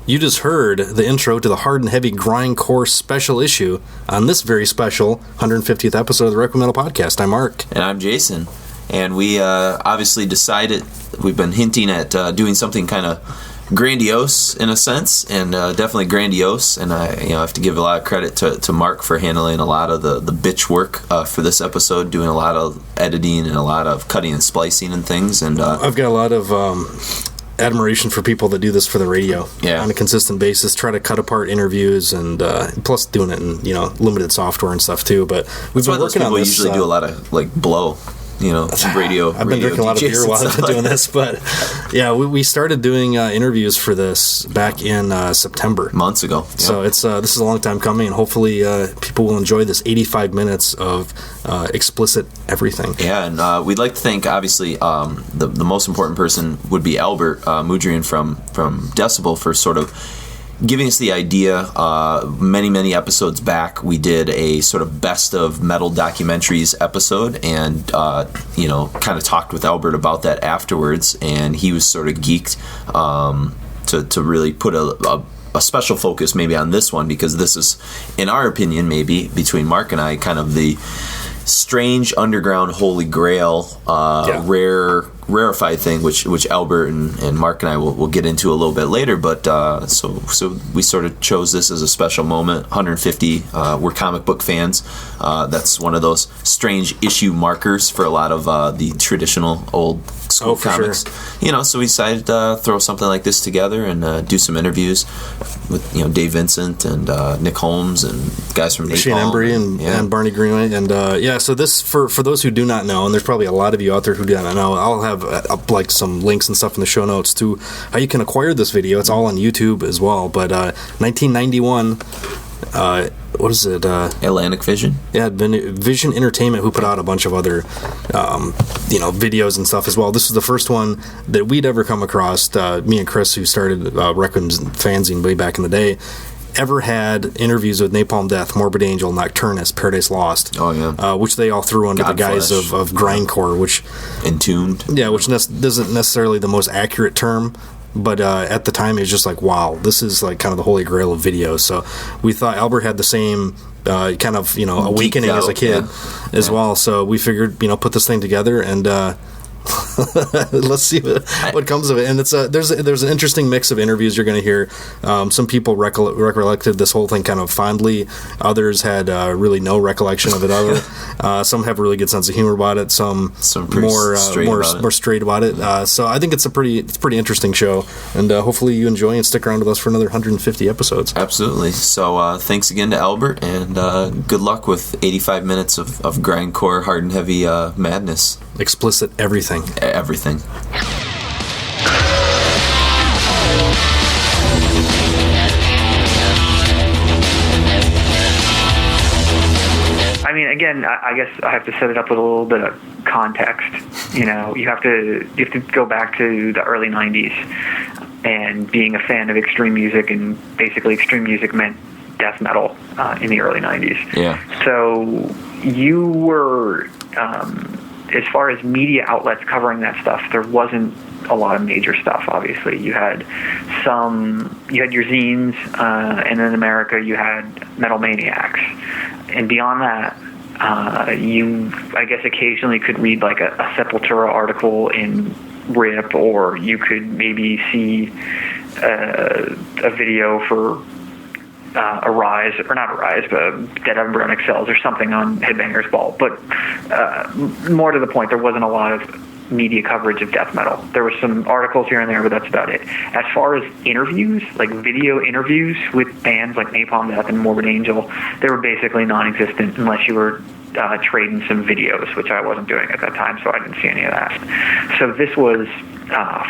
You just heard the intro to the Hard and Heavy Grindcore Special issue on this very special 150th episode of the Requiem Metal Podcast. I'm Mark. And I'm Jason. And we obviously decided, we've been hinting at doing something kind of grandiose in a sense, and definitely grandiose. And I have to give a lot of credit to Mark for handling a lot of the bitch work for this episode, doing a lot of editing and a lot of cutting and splicing and things. And I've got a lot of admiration for people that do this for the radio on a consistent basis, try to cut apart interviews, and plus doing it in limited software and stuff too. But we've been working on this. Usually do a lot of like blow. Radio. I've been drinking a lot of beer while I've been doing this, but yeah, we started doing interviews for this back in September, months ago. Yeah. So it's this is a long time coming, and hopefully people will enjoy this 85 minutes of explicit everything. Yeah, and we'd like to thank, obviously, the most important person would be Albert Mudrian from Decibel for sort of giving us the idea. Many episodes back, we did a sort of best of metal documentaries episode, and kind of talked with Albert about that afterwards, and he was sort of geeked to really put a special focus maybe on this one, because this is, in our opinion, maybe between Mark and I, kind of the strange underground holy grail, rarefied thing, which Albert and Mark and I will get into a little bit later. But so we sort of chose this as a special moment. 150. We're comic book fans. That's one of those strange issue markers for a lot of the traditional old school comics. Sure. So we decided to throw something like this together and do some interviews with Dave Vincent and Nick Holmes and guys from Embury and Barney Greenway. And so this, for those who do not know, and there's probably a lot of you out there who do not know, I'll have up like some links and stuff in the show notes to how you can acquire this video. It's all on YouTube as well. But 1991, what is it? Atlantic Vision. Yeah, Vision Entertainment, who put out a bunch of other, videos and stuff as well. This was the first one that we'd ever come across. Me and Chris, who started Requiem's fanzine way back in the day, ever had interviews with Napalm Death, Morbid Angel, Nocturnus, Paradise Lost. Oh, yeah. Which they all threw under the guise of grindcore, which... Entombed. Yeah, which isn't necessarily the most accurate term, but at the time it was just like, wow, this is like kind of the holy grail of video. So we thought Albert had the same kind of, awakening as a kid as well. So we figured, put this thing together and... let's see what comes of it. And it's there's an interesting mix of interviews you're going to hear. Some people recollected this whole thing kind of fondly. Others had really no recollection of it. Some have a really good sense of humor about it. Some more straight about it. So I think it's a pretty interesting show, and hopefully you enjoy and stick around with us for another 150 episodes. Absolutely. So thanks again to Albert, and good luck with 85 minutes of grindcore, hard and heavy madness. Explicit everything. Everything. I mean, again, I guess I have to set it up with a little bit of context. You have to go back to the early 90s and being a fan of extreme music, and basically extreme music meant death metal in the early 90s. Yeah. So you were... as far as media outlets covering that stuff, there wasn't a lot of major stuff, obviously. You had your zines, and in America you had Metal Maniacs. And beyond that, you, I guess, occasionally could read like a Sepultura article in RIP, or you could maybe see a video for Arise, or not Arise, but Dead Embryonic Cells or something on Headbangers Ball. But more to the point, there wasn't a lot of media coverage of death metal. There were some articles here and there, but that's about it. As far as interviews, like video interviews with bands like Napalm Death and Morbid Angel, they were basically non-existent unless you were trading some videos, which I wasn't doing at that time, so I didn't see any of that. So this was,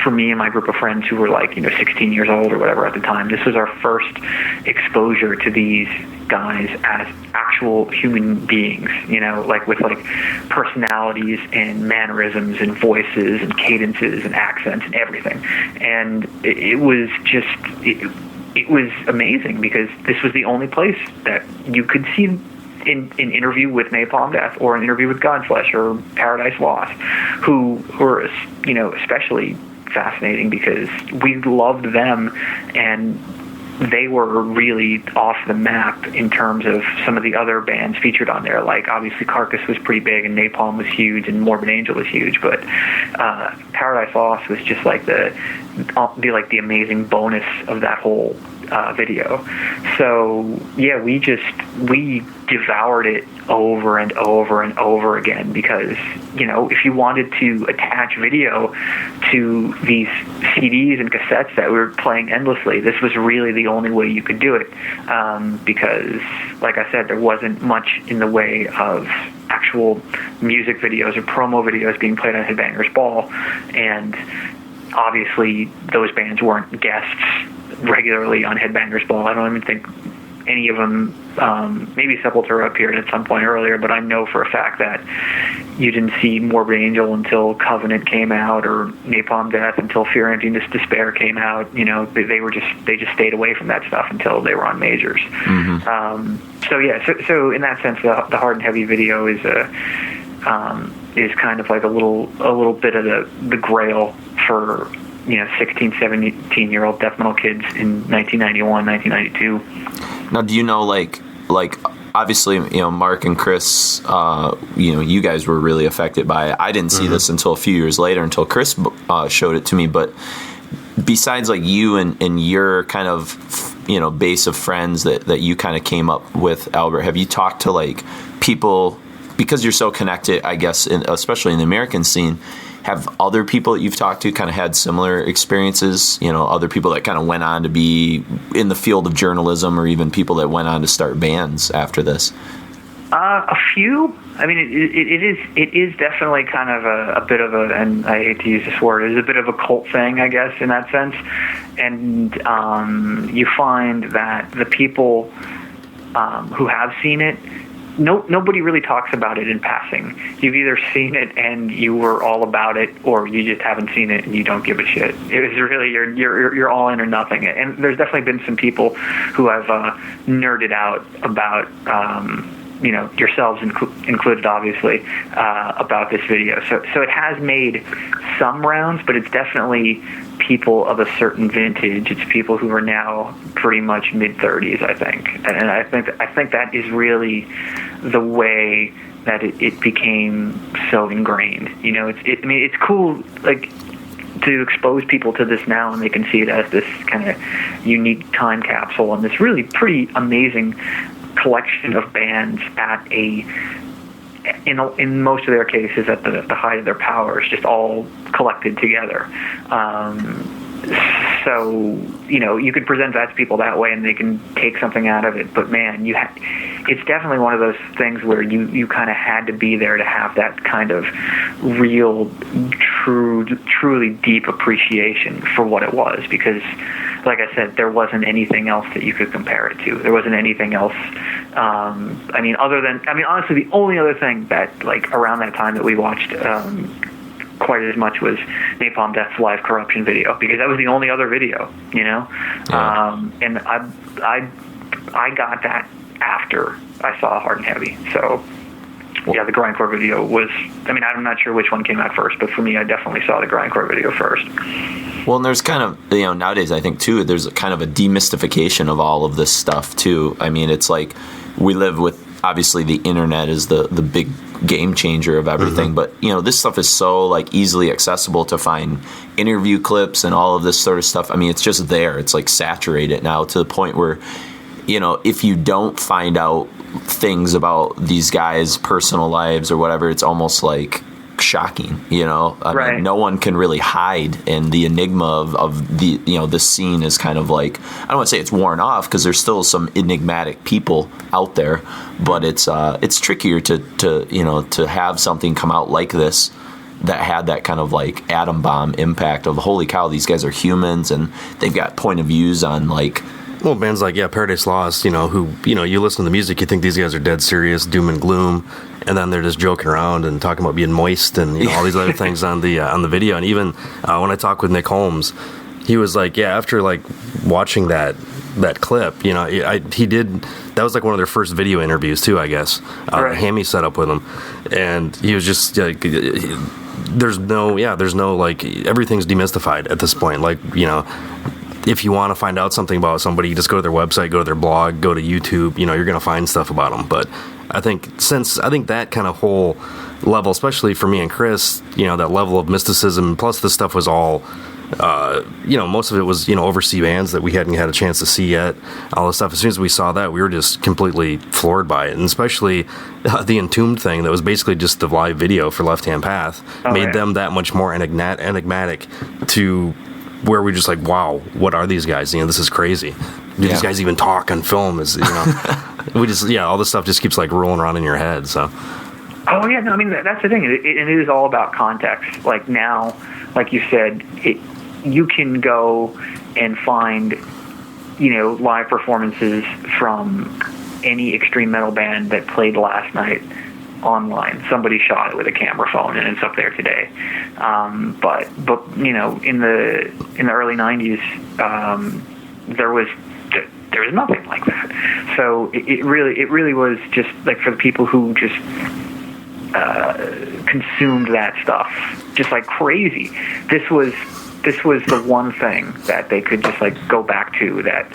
for me and my group of friends who were 16 years old or whatever at the time, this was our first exposure to these guys as actual human beings, with personalities and mannerisms and voices and cadences and accents and everything. And it was just... It was amazing, because this was the only place that you could see an interview with Napalm Death or an interview with Godflesh or Paradise Lost, who were, especially fascinating because we loved them, and they were really off the map in terms of some of the other bands featured on there. Like, obviously Carcass was pretty big, and Napalm was huge, and Morbid Angel was huge, but Paradise Lost was just like the amazing bonus of that whole video. So yeah, we devoured it over and over and over again, because, you know, if you wanted to attach video to these CDs and cassettes that we were playing endlessly, this was really the only way you could do it, because, like I said, there wasn't much in the way of actual music videos or promo videos being played on Headbangers Ball, and obviously those bands weren't guests regularly on Headbangers Ball. I don't even think any of them, maybe Sepultura appeared at some point earlier, but I know for a fact that you didn't see Morbid Angel until Covenant came out, or Napalm Death until Fear, Emptiness, Despair came out. You know, they just stayed away from that stuff until they were on majors. Mm-hmm. So in that sense, the Hard and Heavy video is kind of like a little bit of the grail for, you know, 16, 17-year-old death metal kids in 1991, 1992. Now, do you know, like obviously, you know, Mark and Chris, you know, you guys were really affected by it. I didn't see this until a few years later, until Chris showed it to me. But besides, like, you and your kind of, you know, base of friends that you kind of came up with, Albert, have you talked to, like, people, because you're so connected, I guess, especially in the American scene, have other people that you've talked to kind of had similar experiences? You know, other people that kind of went on to be in the field of journalism, or even people that went on to start bands after this? A few. I mean, it is definitely kind of a bit of a, and I hate to use this word, it is a bit of a cult thing, I guess, in that sense. And you find that the people who have seen it, nobody really talks about it in passing. You've either seen it and you were all about it, or you just haven't seen it and you don't give a shit. It was really you're all in or nothing. And there's definitely been some people who have nerded out about, you know, yourselves included, obviously, about this video. So it has made some rounds, but it's definitely people of a certain vintage. It's people who are now pretty much mid-30s, I think. And I think that is really the way that it became so ingrained. You know, I mean, it's cool, like, to expose people to this now, and they can see it as this kind of unique time capsule and this really pretty amazing collection of bands at in most of their cases at the height of their powers, just all collected together. So, you know, you could present that to people that way and they can take something out of it. But man, it's definitely one of those things where you kind of had to be there to have that kind of real, truly deep appreciation for what it was. Because, like I said, there wasn't anything else that you could compare it to. There wasn't anything else. Honestly, the only other thing that, like, around that time that we watched quite as much was Napalm Death's live Corruption video, because that was the only other video, you know. Yeah. And I got that after I saw Hard and Heavy. So yeah, the Grindcore video was, I mean, I'm not sure which one came out first, but for me, I definitely saw the Grindcore video first. Well, and there's kind of, you know, nowadays, I think, too, there's kind of a demystification of all of this stuff, too. I mean, it's like we live with, obviously, the internet is the big game changer of everything. Mm-hmm. But, you know, this stuff is so, like, easily accessible to find interview clips and all of this sort of stuff. I mean, it's just there. It's, like, saturated now to the point where, you know, if you don't find out things about these guys' personal lives or whatever, it's almost like shocking, you know. I mean, no one can really hide, and the enigma of the, you know, this scene is kind of like, I don't want to say it's worn off, because there's still some enigmatic people out there, but it's trickier to you know, to have something come out like this that had that kind of like atom bomb impact of, holy cow, these guys are humans and they've got point of views on, like, well, bands like, Paradise Lost, you know, who, you know, you listen to the music, you think these guys are dead serious, doom and gloom, and then they're just joking around and talking about being moist and, you know, all these other things on the video. And even when I talked with Nick Holmes, he was like, after, like, watching that clip, you know, he did, that was like one of their first video interviews too, I guess. Hammy set up with him, and he was just like, there's no, like, everything's demystified at this point. Like, you know, if you want to find out something about somebody, you just go to their website, go to their blog, go to YouTube. You're going to find stuff about them. But I think that kind of whole level, especially for me and Chris, that level of mysticism, plus this stuff was all, most of it was, overseas bands that we hadn't had a chance to see yet. All this stuff. As soon as we saw that, we were just completely floored by it. And especially the Entombed thing that was basically just the live video for Left Hand Path made them that much more enigmatic to where we're just like, wow, what are these guys? This is crazy. Do these guys even talk on film? We just, all this stuff just keeps like rolling around in your head. So. Oh yeah, no, I mean that's the thing. It is all about context. Like now, like you said, you can go and find, live performances from any extreme metal band that played last night online. Somebody shot it with a camera phone, and it's up there today. But in the early '90s, there was nothing like that. So it really was just like for the people who just consumed that stuff just like crazy. This was the one thing that they could just like go back to. That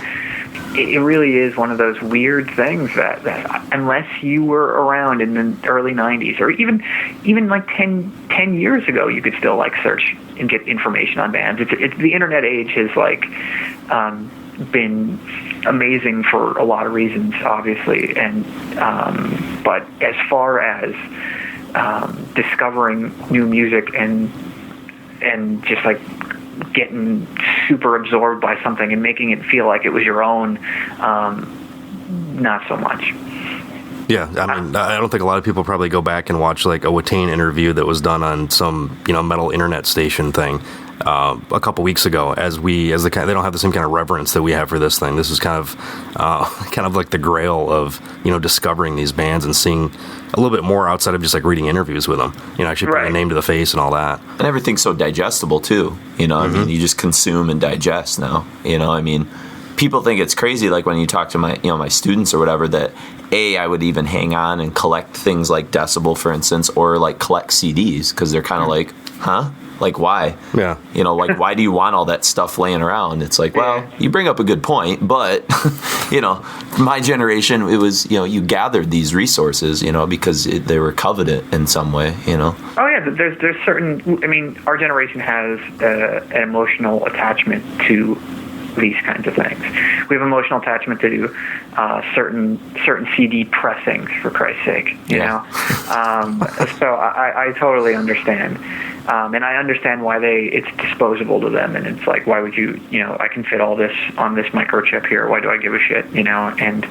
it really is one of those weird things that unless you were around in the early 90s or even like 10 years ago, you could still like search and get information on bands. It's the internet age has like been amazing for a lot of reasons, obviously, and but as far as discovering new music and just like getting super absorbed by something and making it feel like it was your own, not so much. Yeah, I mean, I don't think a lot of people probably go back and watch like a Watain interview that was done on some metal internet station thing a couple weeks ago. They don't have the same kind of reverence that we have for this thing. This is kind of like the grail of discovering these bands and seeing a little bit more outside of just like reading interviews with them. Actually putting a name to the face and all that. And everything's so digestible too. I mean, you just consume and digest now. I mean, people think it's crazy, like when you talk to my students or whatever, that I would even hang on and collect things like Decibel, for instance, or like collect CDs, because they're kind of like, huh? Like, why? Yeah. Like, why do you want all that stuff laying around? It's like, well, you bring up a good point, but, my generation, it was, you gathered these resources, because they were coveted in some way, Oh, yeah, there's certain, I mean, our generation has an emotional attachment to these kinds of things. We have emotional attachment to do certain CD pressings, for Christ's sake, you know. So I totally understand, and I understand why it's disposable to them, and it's like, why would you I can fit all this on this microchip here. Why do I give a shit, and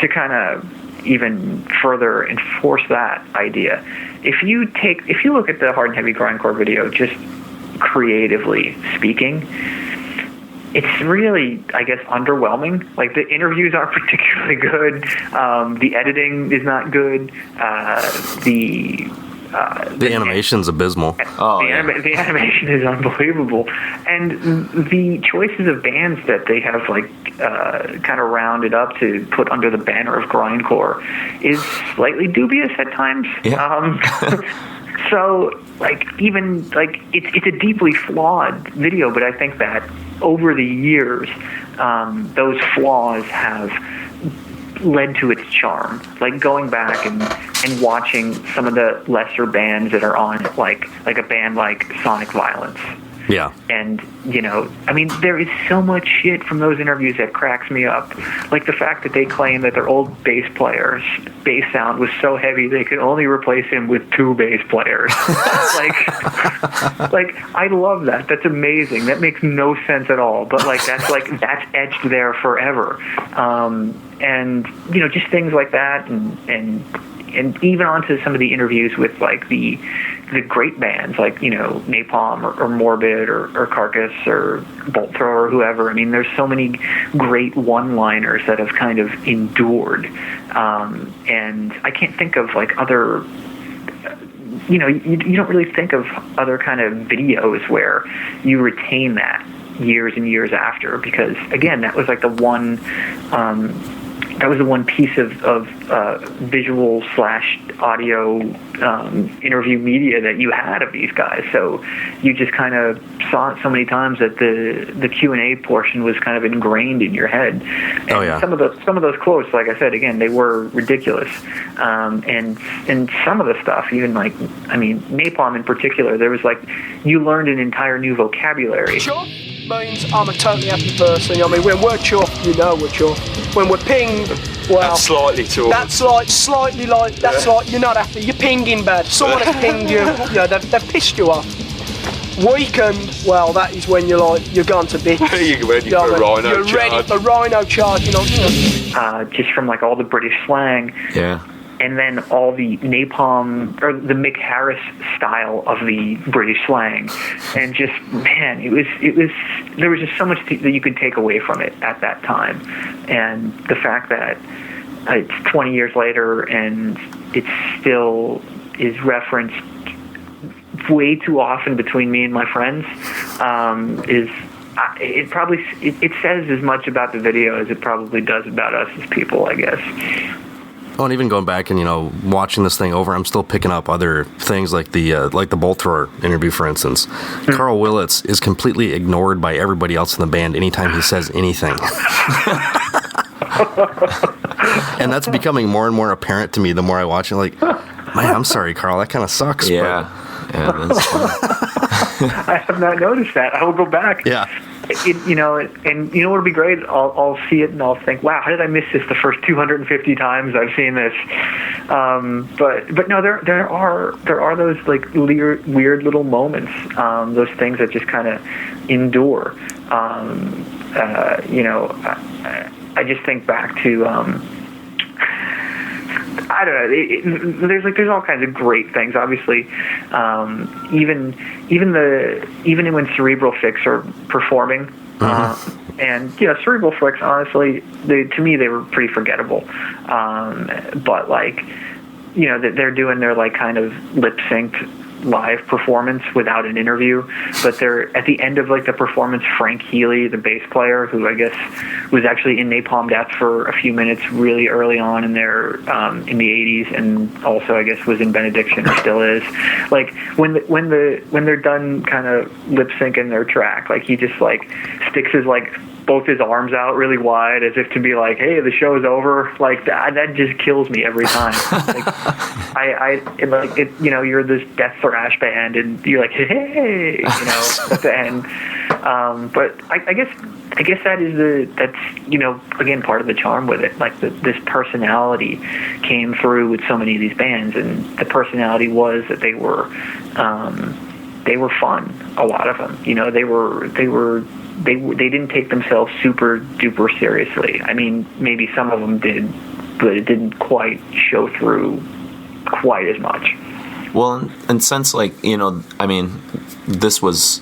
to kind of even further enforce that idea, if you look at the Hard and Heavy Grindcore video, just creatively speaking, it's really, I guess, underwhelming. Like, the interviews aren't particularly good. The editing is not good. The animation's abysmal. The animation is unbelievable, and the choices of bands that they have kind of rounded up to put under the banner of grindcore is slightly dubious at times. So, it's a deeply flawed video, but I think that over the years, those flaws have led to its charm. Like, going back and watching some of the lesser bands that are on, like a band like Sonic Violence. Yeah. And, I mean, there is so much shit from those interviews that cracks me up. Like the fact that they claim that their old bass player's bass sound was so heavy they could only replace him with 2 bass players. I love that. That's amazing. That makes no sense at all. But that's etched there forever. And, just things like that, and even onto some of the interviews with the great bands like Napalm or Morbid or Carcass or Bolt Thrower or whoever. I mean, there's so many great one-liners that have kind of endured, and I can't think of other. You don't really think of other kind of videos where you retain that years and years after, because again, that was the one the one piece of visual / audio interview media that you had of these guys. So you just kind of saw it so many times that the Q&A portion was kind of ingrained in your head. And some of those quotes, like I said, again, they were ridiculous. And some of the stuff, even like, I mean, napalm in particular, there was like, you learned an entire new vocabulary. Sure means I'm a totally happy person. I mean, when we're chuffed, you know we're chuffed. When we're pinged, well, that's slightly too. That's like slightly like that's like you're not happy. You're pinging bad. Someone has pinged you. You know, they've pissed you off. Weakened, well, that is when you're gone to bits. You're ready for a Rhino charge. You're ready for Rhino charge. You know. Just from like all the British slang. Yeah. And then all the napalm, or the Mick Harris style of the British slang. And just, man, it was there was just so much that you could take away from it at that time. And the fact that it's 20 years later and it still is referenced way too often between me and my friends it says as much about the video as it probably does about us as people, I guess. Oh, and even going back and, you know, watching this thing over, I'm still picking up other things like the bolt thrower interview, for instance. Mm-hmm. Carl Willits is completely ignored by everybody else in the band anytime he says anything. And that's becoming more and more apparent to me the more I watch it. Like, man, I'm sorry, Carl, that kind of sucks. Yeah, that's funny. I have not noticed that. I will go back. Yeah. You know, and you know what would be great? I'll see it and I'll think, wow, how did I miss this the first 250 times I've seen this? But no, there are those like weird little moments, those things that just kind of endure. You know, I just think back to. I don't know. There's all kinds of great things. Obviously, even when Cerebral Fix are performing, and you know, Cerebral Fix, honestly, to me they were pretty forgettable. But like, you know, they're doing their like kind of lip synced live performance without an interview, but they're at the end of like the performance, Frank Healy, the bass player, who I guess was actually in Napalm Death for a few minutes really early on in their in the 80s, and also I guess was in Benediction or still is. Like when they're done kind of lip syncing their track, like he just like sticks his like both his arms out really wide as if to be like, hey, the show's over. Like that just kills me every time. Like you know, you're this death thrash band and you're like, hey, you know, at the end. But I guess that's you know, again, part of the charm with it. Like this personality came through with so many of these bands, and the personality was that they were fun. A lot of them, you know, they didn't take themselves super duper seriously. I mean, maybe some of them did, but it didn't quite show through quite as much. Well, and since, like, you know, I mean, this was,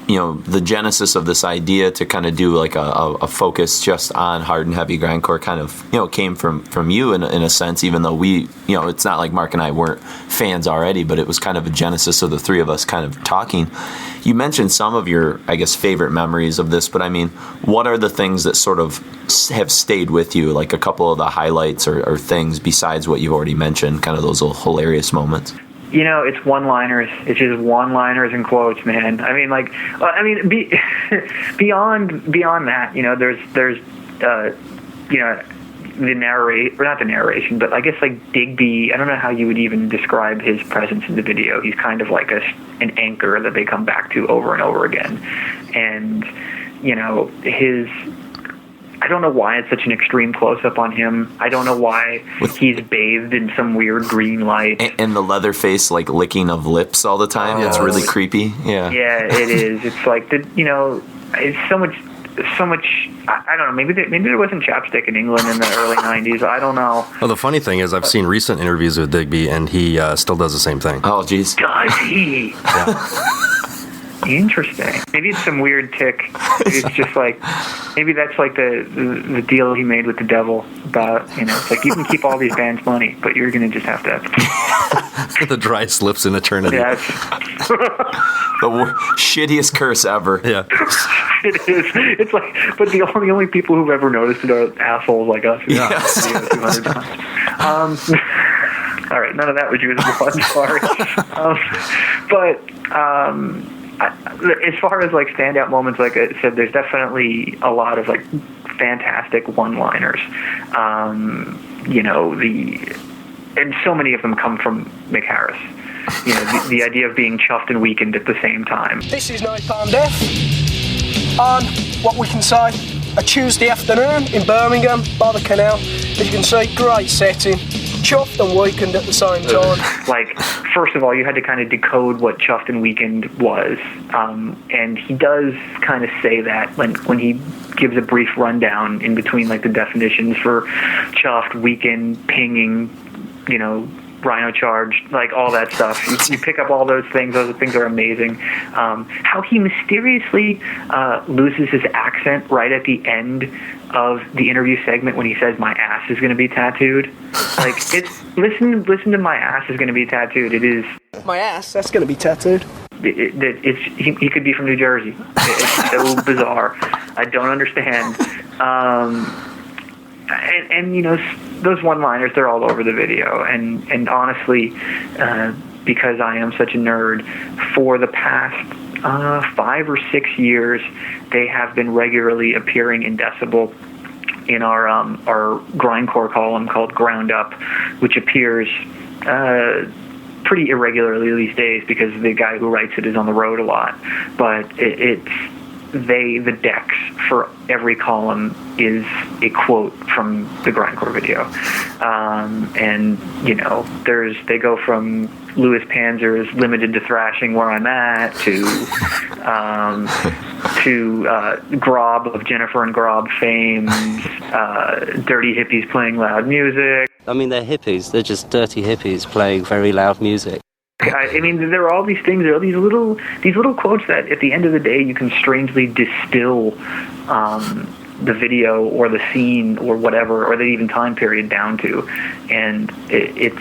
you know, the genesis of this idea to kind of do like a focus just on hard and heavy grindcore kind of, you know, came from you in a sense, even though we, you know, it's not like Mark and I weren't fans already, but it was kind of a genesis of the three of us kind of talking. You mentioned some of your, I guess, favorite memories of this, but I mean, what are the things that sort of have stayed with you, like a couple of the highlights or things besides what you've already mentioned, kind of those little hilarious moments? You know, it's one-liners. It's just one-liners and quotes, man. I mean, like, beyond that, you know, there's you know, not the narration, but I guess like Digby. I don't know how you would even describe his presence in the video. He's kind of like an anchor that they come back to over and over again, and you know, I don't know why it's such an extreme close-up on him. I don't know why he's bathed in some weird green light. And the Leatherface, like, licking of lips all the time. It's really creepy. Yeah. Yeah, it is. It's like, you know, it's so much. I don't know. Maybe there wasn't chapstick in England in the early 90s. I don't know. Well, the funny thing is I've seen recent interviews with Digby, and he still does the same thing. Oh, jeez. Does he? Yeah. Interesting. Maybe it's some weird tick. Maybe it's just like, maybe that's like the deal he made with the devil about, it's like you can keep all these bands' money, but you're going to just have to. The dry slips in eternity. Yeah. The shittiest curse ever. Yeah. It is. It's like, but the only people who've ever noticed it are assholes like us. Yes. 200 times. All right, none of that was usable. I'm sorry. As far as like standout moments, like I said, there's definitely a lot of like fantastic one-liners. And so many of them come from Mick Harris. The idea of being chuffed and weakened at the same time. This is Napalm Death on what we can say a Tuesday afternoon in Birmingham by the canal. As you can see, great setting. Chuffed and weakened at the same time. Like, first of all, you had to kind of decode what chuffed and weakened was, and he does kind of say that when he gives a brief rundown in between, like the definitions for chuffed, weakened, pinging, Rhino charged, like all that stuff. You pick up all those things. Those things are amazing. How he mysteriously loses his accent right at the end of the interview segment when he says my ass is going to be tattooed. Like, it's listen to my ass is going to be tattooed. It is my ass. That's going to be tattooed. He could be from New Jersey. It's so bizarre. I don't understand. And those one-liners, they're all over the video. And honestly, because I am such a nerd, for the past 5 or 6 years, they have been regularly appearing in Decibel in our grindcore column called Ground Up, which appears pretty irregularly these days because the guy who writes it is on the road a lot. But the decks for every column is a quote from the Grindcore video. They go from Louis Panzer's Limited to Thrashing Where I'm At to Grob of Jennifer and Grob fame's Dirty Hippies Playing Loud Music. I mean, they're hippies. They're just dirty hippies playing very loud music. I mean, there are all these things. There are these little quotes that, at the end of the day, you can strangely distill the video or the scene or whatever, or the even time period down to, and it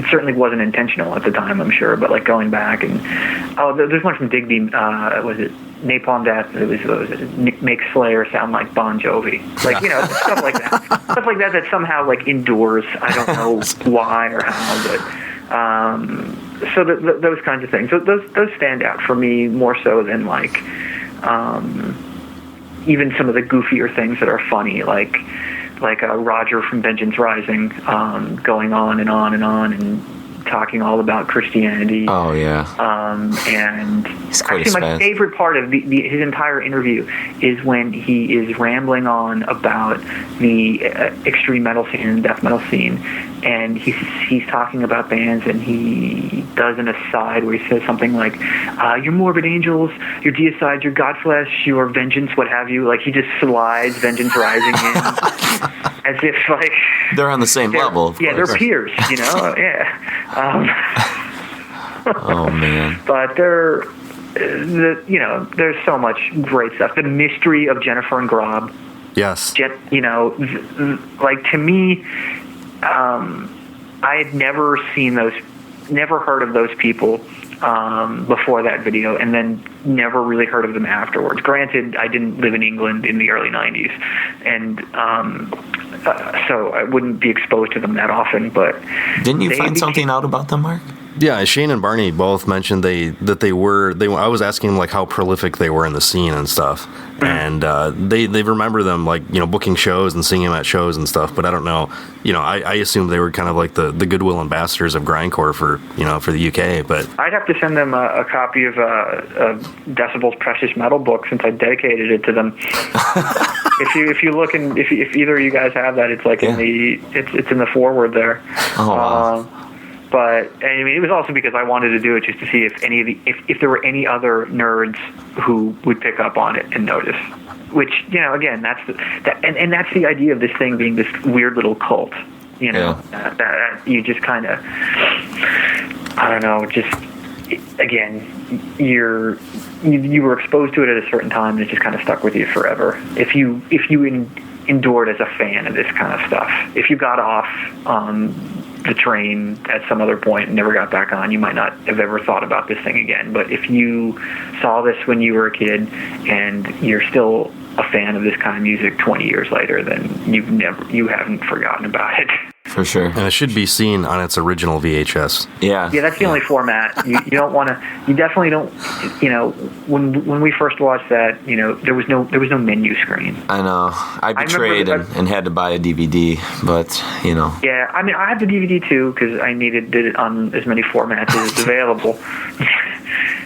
certainly wasn't intentional at the time, I'm sure. But like going back and there's one from Digby. Was it Napalm Death? It was Make Slayer sound like Bon Jovi, like stuff like that, stuff like that somehow like endures. I don't know why or how, but. So those kinds of things, those stand out for me more so than like even some of the goofier things that are funny, like Roger from Vengeance Rising, going on and on and on and talking all about Christianity. Oh yeah. And actually, my favorite part of his entire interview is when he is rambling on about the extreme metal scene and death metal scene, and he's talking about bands, and he does an aside where he says something like, "Your Morbid Angels, your Deicides, your Godflesh, your Vengeance, what have you." Like he just slides Vengeance Rising in, as if like they're on the same level. Yeah, they're peers. Yeah. Oh man! But there's so much great stuff. The mystery of Jennifer and Grob. Yes. Like to me, I had never heard of those people before that video, and then never really heard of them afterwards. Granted, I didn't live in England in the early '90s, and so I wouldn't be exposed to them that often. But didn't you find something out about them, Mark? Yeah, Shane and Barney both mentioned that they were. I was asking them like how prolific they were in the scene and stuff, and they remember them like booking shows and singing at shows and stuff. But I don't know. I assumed they were kind of like the goodwill ambassadors of grindcore for the UK. But I'd have to send them a copy of Decibel's Precious Metal book since I dedicated it to them. If you look and if either of you guys have that, it's like it's in the foreword there. Oh wow. But I mean, it was also because I wanted to do it just to see if there were any other nerds who would pick up on it and notice. Which again, that's the idea of this thing being this weird little cult. That you just kind of, I don't know, just again, you were exposed to it at a certain time, and it just kind of stuck with you forever. If you endured as a fan of this kind of stuff. If you got off the train at some other point and never got back on, you might not have ever thought about this thing again. But if you saw this when you were a kid and you're still a fan of this kind of music 20 years later, then you haven't forgotten about it. For sure. And it should be seen on its original VHS. Yeah. Yeah, that's the only format. You don't want to. You definitely don't. When we first watched that, there was no menu screen. I know. I betrayed and had to buy a DVD, but Yeah, I mean, I have the DVD too because I did it on as many formats as is available.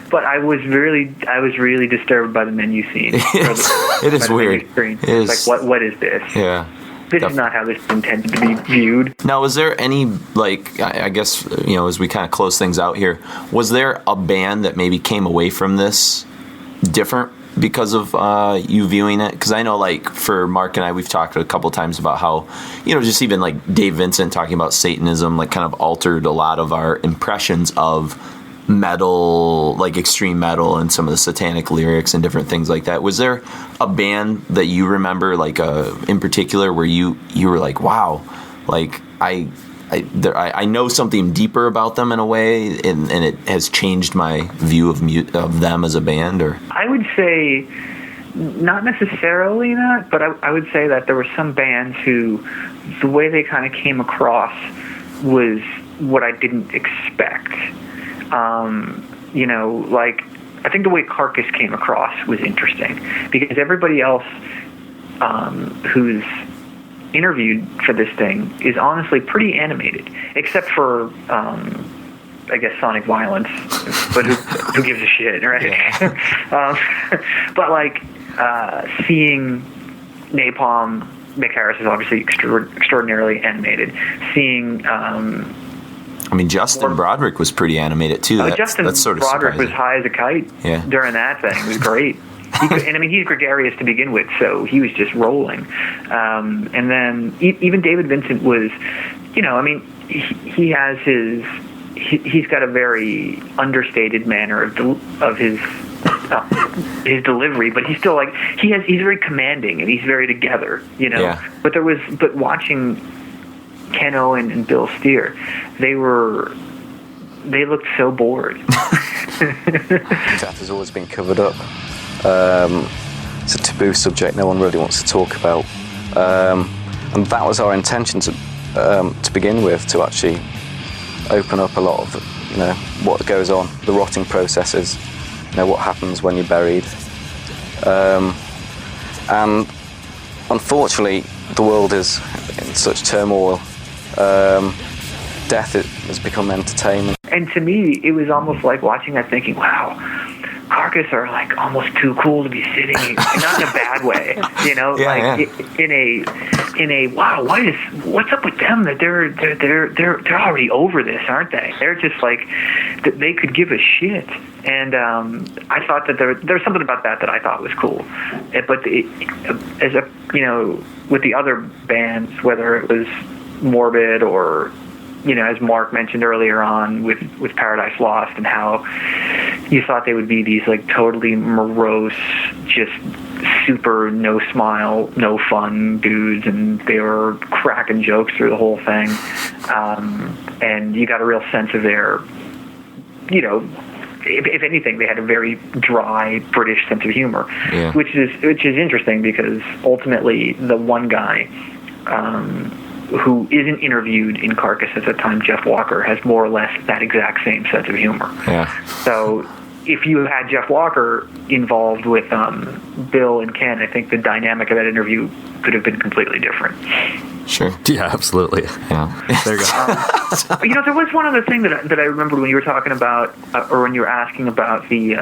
But I was really disturbed by the menu scene. It is weird. It is like, what is this? Yeah. This is not how this is intended to be viewed. Now, was there any, I guess, as we kind of close things out here, was there a band that maybe came away from this different because of you viewing it? Because I know, for Mark and I, we've talked a couple times about how, just even Dave Vincent talking about Satanism, kind of altered a lot of our impressions of metal, extreme metal, and some of the satanic lyrics and different things like that. Was there a band that you remember in particular where you were like, wow, I know something deeper about them in a way, and it has changed my view of them as a band? Or I would say not necessarily that, but I would say that there were some bands who the way they kind of came across was what I didn't expect. I think the way Carcass came across was interesting because everybody else who's interviewed for this thing is honestly pretty animated, except for I guess Sonic Violence, but who gives a shit, right? Yeah. But seeing Napalm, Mick Harris is obviously extraordinarily animated. Seeing Justin Broderick was pretty animated too. Justin sort of Broderick surprising. was high as a kite during that thing. It was great. He's gregarious to begin with, so he was just rolling. And then even David Vincent was, he has he's got a very understated manner of his delivery, but he's still he's very commanding and he's very together, Yeah. But watching Ken Owen and Bill Steer, they looked so bored. Death has always been covered up. It's a taboo subject no one really wants to talk about, and that was our intention to begin with, to actually open up a lot of what goes on, the rotting processes, what happens when you're buried, and unfortunately the world is in such turmoil. Death has become entertainment. And to me, it was almost like watching that thinking, wow, Carcass are almost too cool to be sitting, not in a bad way, in a wow, what's up with them that they're already over this, aren't they? They're just that they could give a shit. And I thought that there's something about that I thought was cool. But with the other bands, whether it was Morbid or as Mark mentioned earlier on with Paradise Lost, and how you thought they would be these totally morose, just super no smile, no fun dudes, and they were cracking jokes through the whole thing, and you got a real sense of their, if anything, they had a very dry British sense of humor, yeah. which is interesting because ultimately the one guy who isn't interviewed in Carcass at the time, Jeff Walker, has more or less that exact same sense of humor. Yeah. So if you had Jeff Walker involved with Bill and Ken, I think the dynamic of that interview could have been completely different. Sure. Yeah, absolutely. Yeah. There you go. There was one other thing that I remembered when you were talking about, or when you were asking about the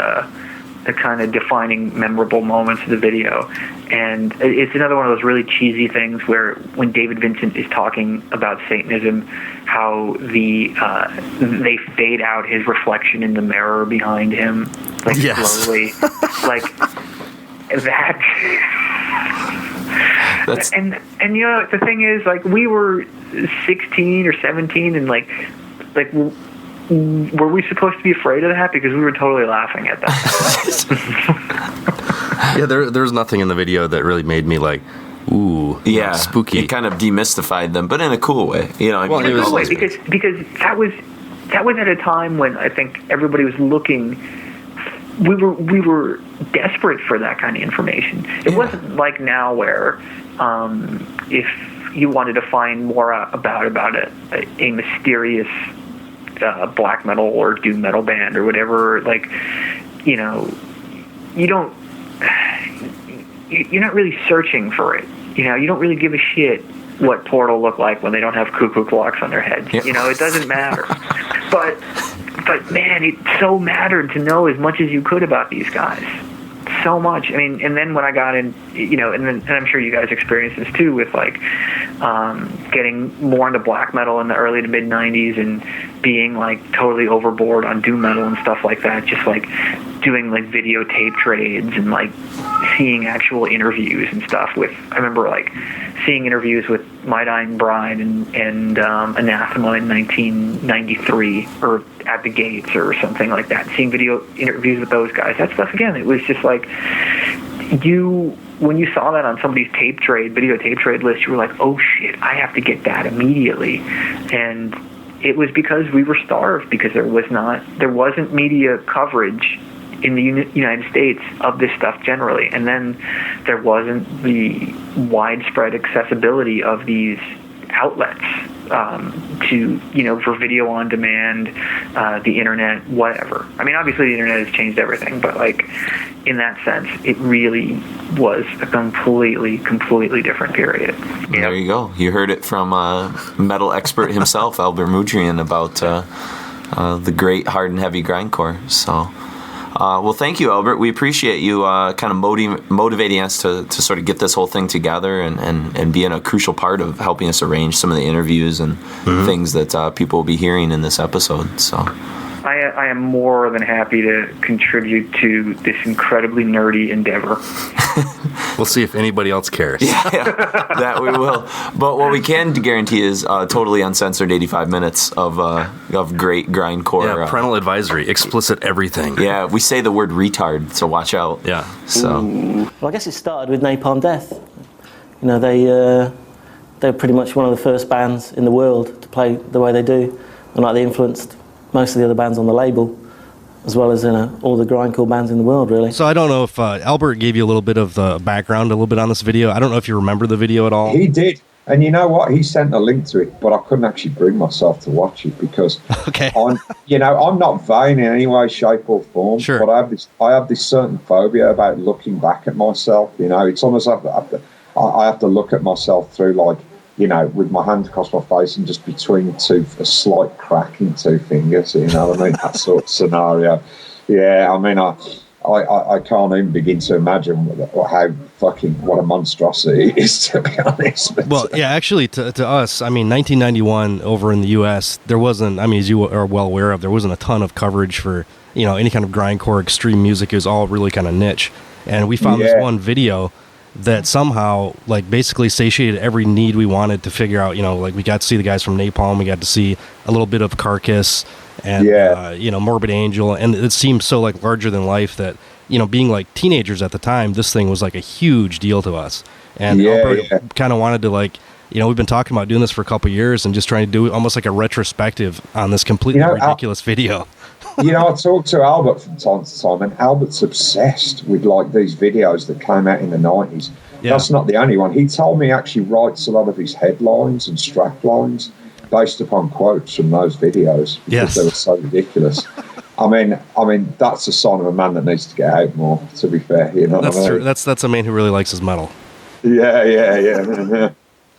kind of defining memorable moments of the video, and it's another one of those really cheesy things where when David Vincent is talking about Satanism, how they fade out his reflection in the mirror behind him, slowly, that. And the thing is, we were 16 or 17, and were we supposed to be afraid of that? Because we were totally laughing at that. Yeah, there's nothing in the video that really made me like, ooh, yeah, spooky. It kind of demystified them, but in a cool way. You know, in a cool way, because that was at a time when I think everybody was looking. We were desperate for that kind of information. It wasn't like now where if you wanted to find more about a mysterious black metal or doom metal band or whatever, like, you know, you're not really searching for it. You know, you don't really give a shit what Portal look like when they don't have cuckoo clocks on their heads. Yep. You know, it doesn't matter. But man, it so mattered to know as much as you could about these guys. So much. I mean, and then when I got in, you know, and I'm sure you guys experienced this too with like getting more into black metal in the early to mid 90s and being like totally overboard on doom metal and stuff like that, just like doing like videotape trades and like seeing actual interviews and stuff with, I remember like seeing interviews with My Dying Bride and Anathema in 1993 or At the Gates or something like that, seeing video interviews with those guys, that stuff, again, it was just like when you saw that on somebody's video tape trade list, you were like, oh shit, I have to get that immediately. And it was because we were starved, because there wasn't media coverage in the United States of this stuff generally, and then there wasn't the widespread accessibility of these outlets to, you know, for video on demand, the internet, whatever. I mean, obviously the internet has changed everything, but like in that sense, it really was a completely different period. Yeah. There you go. You heard it from metal expert himself, Albert Mudrian, about the great hard and heavy grindcore. So. Well, thank you, Albert. We appreciate you kind of motivating us to sort of get this whole thing together and being a crucial part of helping us arrange some of the interviews and things that people will be hearing in this episode. So, I am more than happy to contribute to this incredibly nerdy endeavor. We'll see if anybody else cares. Yeah, that we will. But what we can guarantee is totally uncensored 85 minutes of great grindcore. Yeah, parental advisory, explicit everything. Yeah, we say the word retard, so watch out. Yeah. So. Well, I guess it started with Napalm Death. You know, they were pretty much one of the first bands in the world to play the way they do, and like they influenced most of the other bands on the label, as well as all the grindcore bands in the world, really. So I don't know if Albert gave you a little bit of the background, a little bit on this video. I don't know if you remember the video at all. He did. And you know what? He sent a link to it, but I couldn't actually bring myself to watch it because I'm not vain in any way, shape or form. Sure. But I have this certain phobia about looking back at myself. You know, it's almost like I have to look at myself through, like, you know, with my hand across my face and just between a slight crack in two fingers, you know what I mean? That sort of scenario. Yeah, I mean, I can't even begin to imagine what a monstrosity it is, to be honest. But, well, yeah, actually, to us, I mean, 1991 over in the U.S., there wasn't, I mean, as you are well aware of, there wasn't a ton of coverage for, you know, any kind of grindcore extreme music. It was all really kind of niche. And we found this one video that somehow, like, basically satiated every need we wanted to figure out. You know, like, we got to see the guys from Napalm, we got to see a little bit of Carcass and you know, Morbid Angel, and it seemed so like larger than life that, you know, being like teenagers at the time, this thing was like a huge deal to us. And Albert kind of wanted to, like, you know, we've been talking about doing this for a couple of years and just trying to do almost like a retrospective on this completely ridiculous video. You know, I talk to Albert from time to time, and Albert's obsessed with, like, these videos that came out in the 90s. Yeah. That's not the only one. He told me he actually writes a lot of his headlines and strap lines based upon quotes from those videos because they were so ridiculous. I mean, that's a sign of a man that needs to get out more, to be fair. You know that's what I mean? True. That's a man who really likes his metal. Yeah.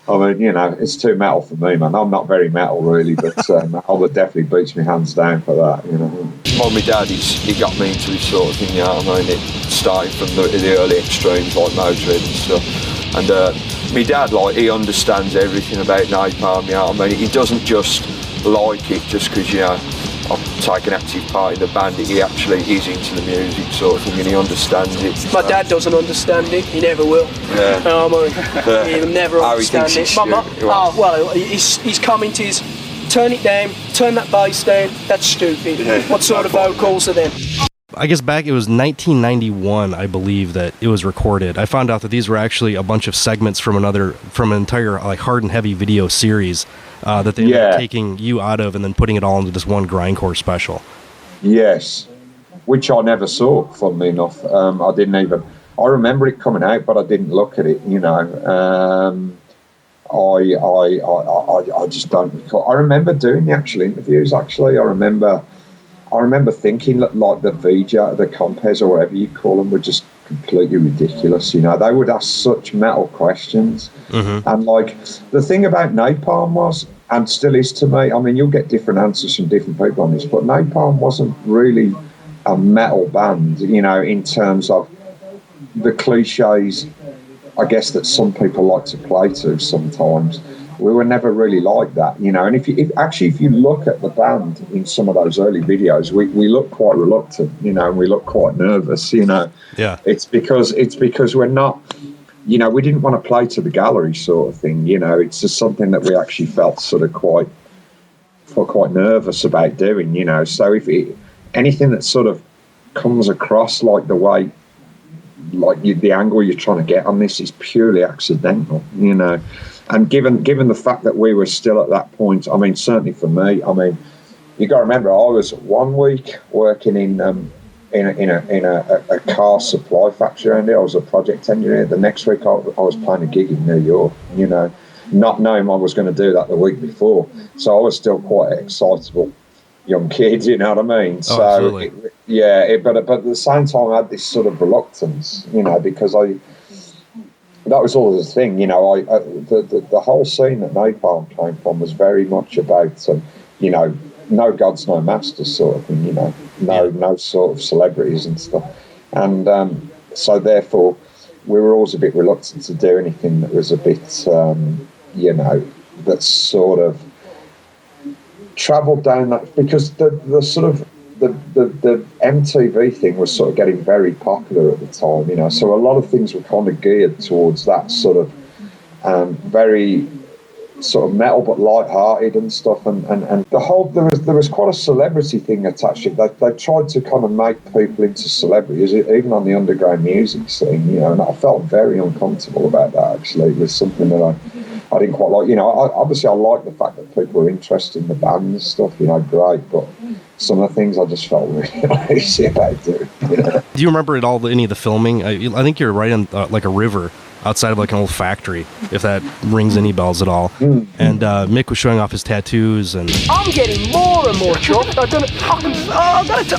I mean, you know, it's too metal for me, man. I'm not very metal, really, but Albert definitely beats me hands down for that, you know. My dad, he got me into this sort of thing, you know what I mean? It started from the early extremes, like Mudrian and stuff. And my dad, like, he understands everything about Napalm, you know what I mean? He doesn't just like it just because, you know, I've taken active part in the band. He actually is into the music sort of thing, and he understands it. My dad doesn't understand it. He never will. Yeah. I mean, he'll never understand it. Well, his comment is turn it down, turn that bass down, that's stupid. What sort of vocals are them? I guess back, it was 1991, I believe, that it was recorded. I found out that these were actually a bunch of segments from an entire like hard and heavy video series that they ended up taking you out of and then putting it all into this one Grindcore special. Yes, which I never saw, funnily enough. I remember it coming out, but I didn't look at it, you know. I just don't recall. I remember doing the actual interviews, actually. I remember thinking that, like, the VJ, the compers or whatever you call them, were just completely ridiculous. You know, they would ask such metal questions. Mm-hmm. And, like, the thing about Napalm was, and still is to me, I mean, you'll get different answers from different people on this, but Napalm wasn't really a metal band, you know, in terms of the cliches, I guess, that some people like to play to sometimes. We were never really like that, you know. And if you look at the band in some of those early videos, we look quite reluctant, you know, and we look quite nervous, you know. Yeah. It's because we're not, you know, we didn't want to play to the gallery sort of thing, you know. It's just something that we actually felt sort of quite nervous about doing, you know. So anything that sort of comes across like the way, like the angle you're trying to get on this is purely accidental, you know. And given the fact that we were still at that point, I mean, certainly for me, I mean, you got to remember, I was 1 week working in a car supply factory around here. I was a project engineer. The next week, I was playing a gig in New York, you know, not knowing I was going to do that the week before. So I was still quite an excitable young kid, you know what I mean? Oh, absolutely. But at the same time, I had this sort of reluctance, you know, because that was all the thing, you know. The whole scene that Napalm came from was very much about, you know, no gods, no masters sort of thing, you know, no sort of celebrities and stuff. And so therefore, we were always a bit reluctant to do anything that was a bit, you know, that sort of travelled down that, because the sort of the MTV thing was sort of getting very popular at the time, you know, so a lot of things were kind of geared towards that sort of very sort of metal but light-hearted and stuff, and the whole, there was quite a celebrity thing attached to it. They tried to kind of make people into celebrities, even on the underground music scene, you know, and I felt very uncomfortable about that, actually. It was something that I didn't quite like, you know. Obviously I like the fact that people were interested in the band and stuff, you know, great, but some of the things I just felt really uneasy about doing. You know? Do you remember at all any of the filming? I think you're right on like a river outside of like an old factory, if that rings any bells at all. Mm. And Mick was showing off his tattoos, and I'm getting more and more chuffed.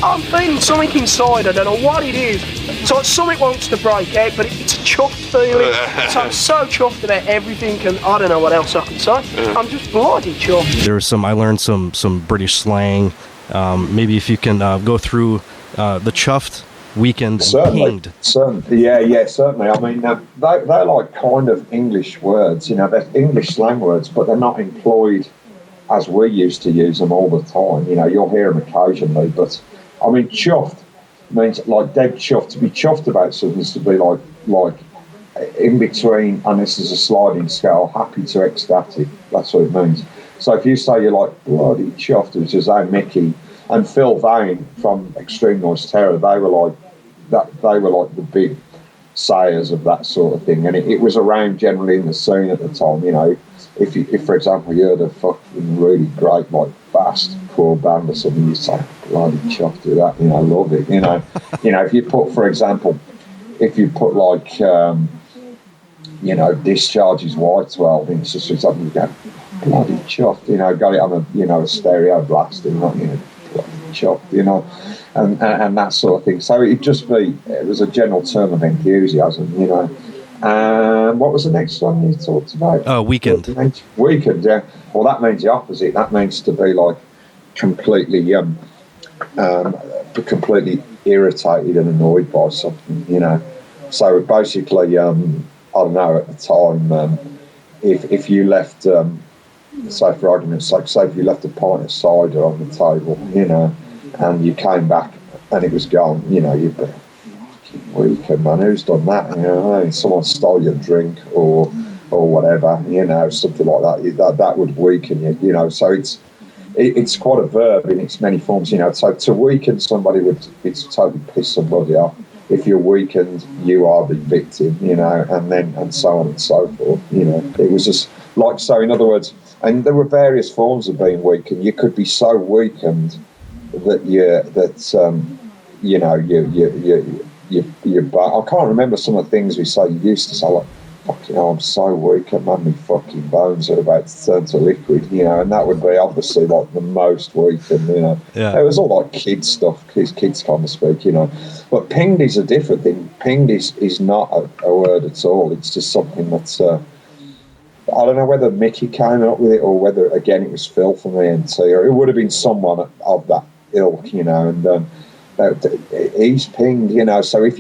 I'm feeling something inside. I don't know what it is. So something wants to break out, but it's a chuffed feeling. So I'm so chuffed about everything, and I don't know what else I can say. I'm just bloody chuffed. There was I learned some British slang. Maybe if you can go through the Chuffed weekend. Certainly. Yeah, certainly. I mean, they're like kind of English words, you know, they're English slang words, but they're not employed as we used to use them all the time. You know, you'll hear them occasionally, but I mean, chuffed means like dead chuffed. To be chuffed about something is to be like in between, and this is a sliding scale, happy to ecstatic. That's what it means. So if you say you're like bloody chuffed, which is how Mickey and Phil Vane from Extreme Noise Terror, they were like the big sayers of that sort of thing, and it was around generally in the scene at the time. You know, if for example you heard a fucking really great like fast core band or something, you say bloody chuffed to that, you know, love it. You know, if you put, for example, like you know, Discharge's Whitewell, it's just something you go bloody chuffed, you know, got it on a stereo blast and not, you know, chuffed, you know, and that sort of thing. So it was a general term of enthusiasm, you know. And what was the next one you talked about? Weekend. Weekend, yeah. Well, that means the opposite. That means to be like completely irritated and annoyed by something, you know. So basically, I don't know, at the time, if you left, say for argument's sake, say if you left a pint of cider on the table, you know, and you came back and it was gone, you know, you'd be weekend, man, who's done that? You know, someone stole your drink or whatever, you know, something like that. That would weaken you, you know. So it's quite a verb in its many forms, you know. So to weaken somebody it's totally piss somebody off. If you're weakened, you are the victim, you know, and so on and so forth, you know. It was just like, so in other words, and there were various forms of being weakened. You could be so weakened that I can't remember some of the things we say. You used to say, like, fucking hell, I'm so weak, and my fucking bones are about to turn to liquid, you know, and that would be obviously like the most weakened, you know. Yeah. It was all like kid stuff, kids kind of speak, you know. But pinged is a different thing. Pinged is not a word at all. It's just something that's, I don't know whether Mickey came up with it or whether, again, it was Phil from ENT, or it would have been someone of that ilk, you know, and he's pinged, you know. So if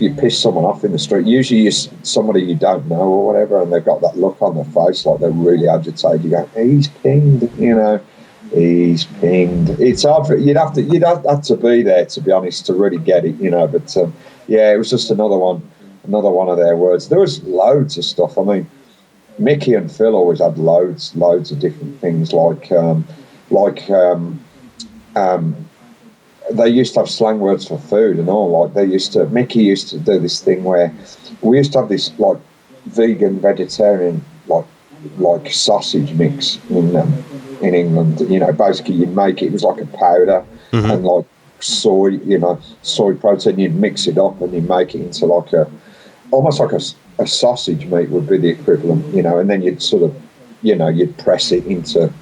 you piss someone off in the street, usually you're somebody you don't know or whatever, and they've got that look on their face like they're really agitated. You go, he's pinged, you know, he's pinged. It's hard for you'd have to be there, to be honest, to really get it, you know. But yeah, it was just another one of their words. There was loads of stuff. I mean, Mickey and Phil always had loads of different things, they used to have slang words for food and all. Like Mickey used to do this thing where we used to have this like vegan, vegetarian, like sausage mix in England. You know, basically you'd make it was like a powder and like soy protein. You'd mix it up and you'd make it into like almost like a sausage meat would be the equivalent. You know, and then you'd sort of, you know, you'd press it into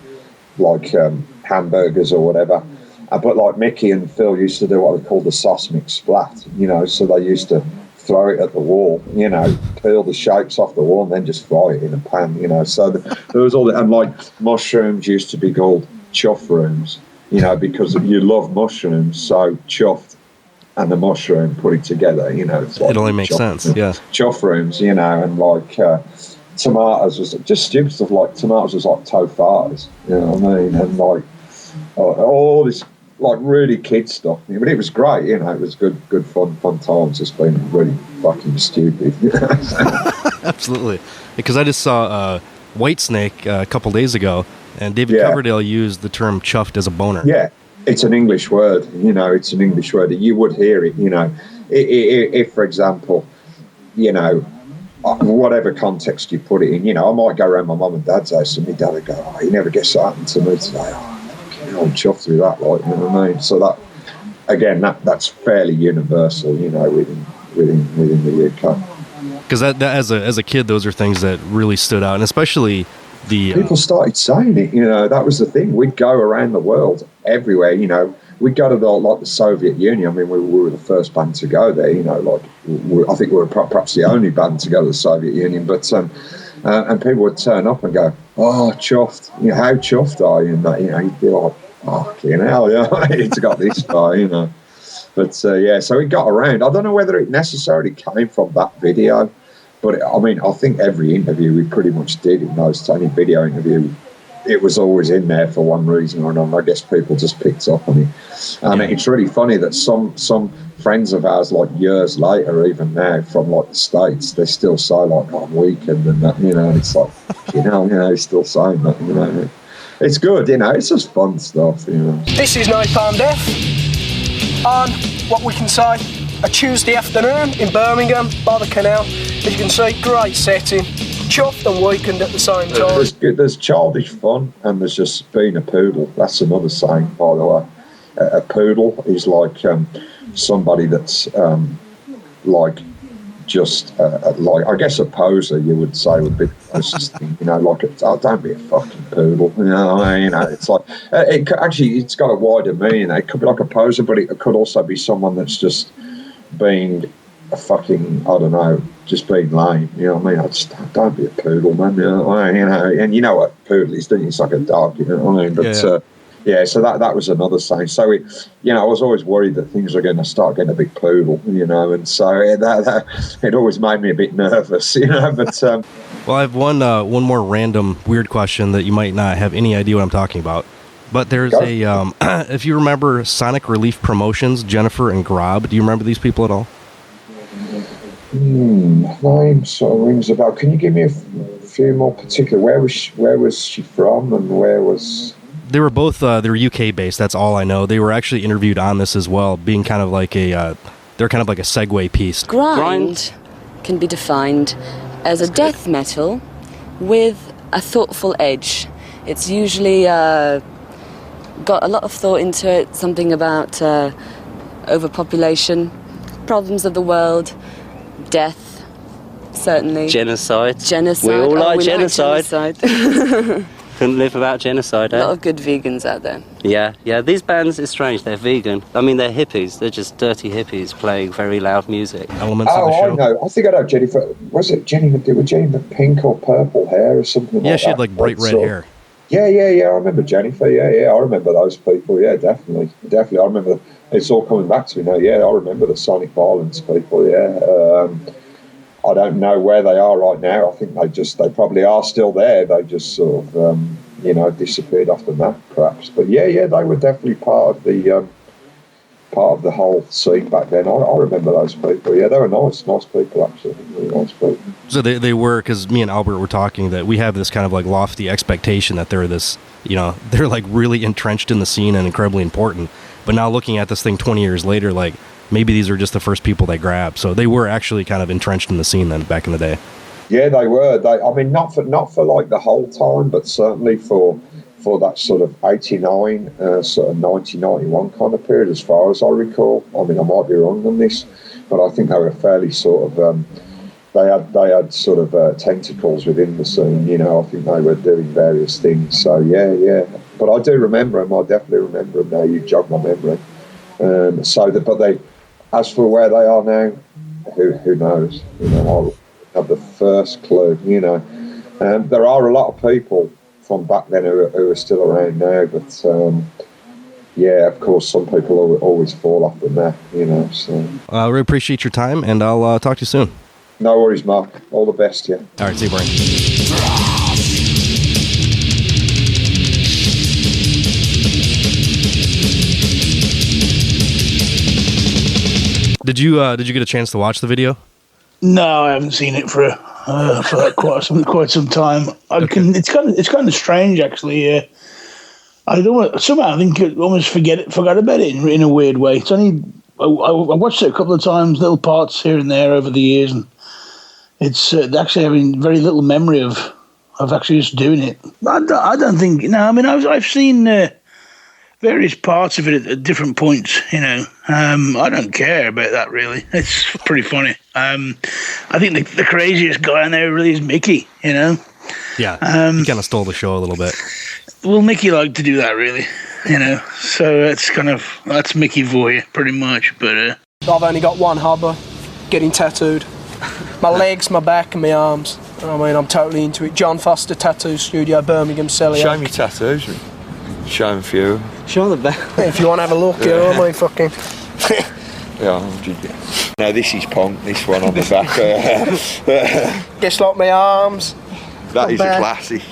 like hamburgers or whatever. But like Mickey and Phil used to do what they called the sauce mix splat, you know, so they used to throw it at the wall, you know, peel the shapes off the wall and then just fry it in a pan, you know. So there was all that, and like mushrooms used to be called chuff rooms, you know, because you love mushrooms, so chuffed and the mushroom put it together, you know. It's like it only makes sense, yeah. Chuff rooms, you know, and like tomatoes was just stupid stuff, like tomatoes was like tofares, you know what I mean, and like all this like really kid stuff, but it was great, you know. It was good fun times, just being really fucking stupid. Absolutely, because I just saw Whitesnake a couple days ago, and David Coverdale used the term chuffed as a boner. Yeah, it's an English word, you know. It's an English word. You would hear it, you know. If for example, you know, whatever context you put it in, you know, I might go around my mum and dad's house and my dad would go, "Oh, he never gets something to me today. I'm chuffed with that," like, you know what I mean? So that, again, that's fairly universal, you know, within the UK. Because that as a kid, those are things that really stood out, and especially the people started saying it. You know, that was the thing. We'd go around the world, everywhere. You know, we'd go to the Soviet Union. I mean, we were the first band to go there. You know, like I think we were perhaps the only band to go to the Soviet Union, but. And people would turn up and go, "Oh, chuffed! You know, how chuffed are you?" And that, you know, you'd be like, "Oh, fucking hell, yeah, it's got this far," you know. But yeah, so it got around. I don't know whether it necessarily came from that video, but I mean, I think every interview we pretty much did in those any video interview, it was always in there for one reason or another. I guess people just picked up on it, and it's really funny that some friends of ours, like years later, even now from like the States, they still say like, "Oh, I'm weakened," and that, you know. And it's like, you know, he's still saying that, you know. It's good, you know. It's just fun stuff, you know. This is Napalm Death on what we can say a Tuesday afternoon in Birmingham by the canal. As you can see, great setting, chuffed and weakened at the same time. There's childish fun and there's just being a poodle. That's another saying, by the way. A poodle is like somebody that's like just like, I guess a poser, you would say, would be the closest thing, you know, like, don't be a fucking poodle, you know what I mean? You know, it's like, it's got a wider meaning. It could be like a poser, but it could also be someone that's just being a fucking, I don't know, just being lame, you know what I mean? Don't be a poodle, man, you know what I mean? You know, and you know what poodle is, don't you? It's like a dog, you know what I mean? But yeah, so that was another saying. So I was always worried that things were going to start getting a bit poodle, you know, and so it always made me a bit nervous, you know. But well, I have one more random weird question that you might not have any idea what I'm talking about. But there's if you remember Sonic Relief Promotions, Jennifer and Grob, do you remember these people at all? Name sort of rings a bell. Can you give me a few more particular? Where was she from, and where was? They were both they're UK based. That's all I know. They were actually interviewed on this as well, being kind of like they're kind of like a segue piece. Grind can be defined as a death metal with a thoughtful edge. It's usually got a lot of thought into it. Something about overpopulation, problems of the world, death, certainly. Genocide. We all like genocide. Genocide. Couldn't live without genocide, A lot of good vegans out there. Yeah. These bands, it's strange, they're vegan. I mean, they're hippies. They're just dirty hippies playing very loud music. Elements of the show. I know. I think I know Jennifer. Was it Jenny with pink or purple hair or something like that? Yeah, she had like bright red hair. Yeah. I remember Jennifer. Yeah. I remember those people. Yeah, definitely. I remember. It's all coming back to me now. Yeah, I remember the Sonic Violence people. Yeah. I don't know where they are right now. I think they probably are still there. They just sort of, disappeared off the map, perhaps. But yeah, they were definitely part of the whole scene back then. I remember those people. Yeah, they were nice people, actually. Really nice people. So they were, because me and Albert were talking, that we have this kind of like lofty expectation that they're this, they're like really entrenched in the scene and incredibly important. But now looking at this thing 20 years later, like, maybe these are just the first people they grabbed. So they were actually kind of entrenched in the scene then back in the day. Yeah, they were. Not for like the whole time, but certainly for that sort of 89, sort of 90, 91 kind of period, as far as I recall. I mean, I might be wrong on this, but I think they were fairly sort of, they had sort of tentacles within the scene. I think they were doing various things. So yeah. But I do remember them. I definitely remember them now. You've jogged my memory. But they, as for where they are now, who knows? I have the first clue. There are a lot of people from back then who are still around now, but yeah, of course, some people always fall off the map. So I really appreciate your time, and I'll talk to you soon. No worries, Mark. All the best, yeah. All right, see you, Brian. Did you get a chance to watch the video? No, I haven't seen it for quite some time. It's kind of strange, actually. I think I almost forgot about it in a weird way. It's only I watched it a couple of times, little parts here and there over the years, and it's actually having very little memory of actually just doing it. I don't think. I mean, I've seen various parts of it at different points. I don't care about that really. It's pretty funny. I think the craziest guy on there really is Mickey. Yeah, he kind of stole the show a little bit. Well, Mickey liked to do that, really, so that's Mickey for you, pretty much, but... I've only got one hobby, getting tattooed. My legs, my back and my arms. I mean, I'm totally into it. John Foster Tattoo Studio, Birmingham, Selly. Show me tattoos. Show them a few. Show them back. If you want to have a look, I mean, fucking... Yeah, no, this is punk, this one on the back. Guess like my arms. That is a classic.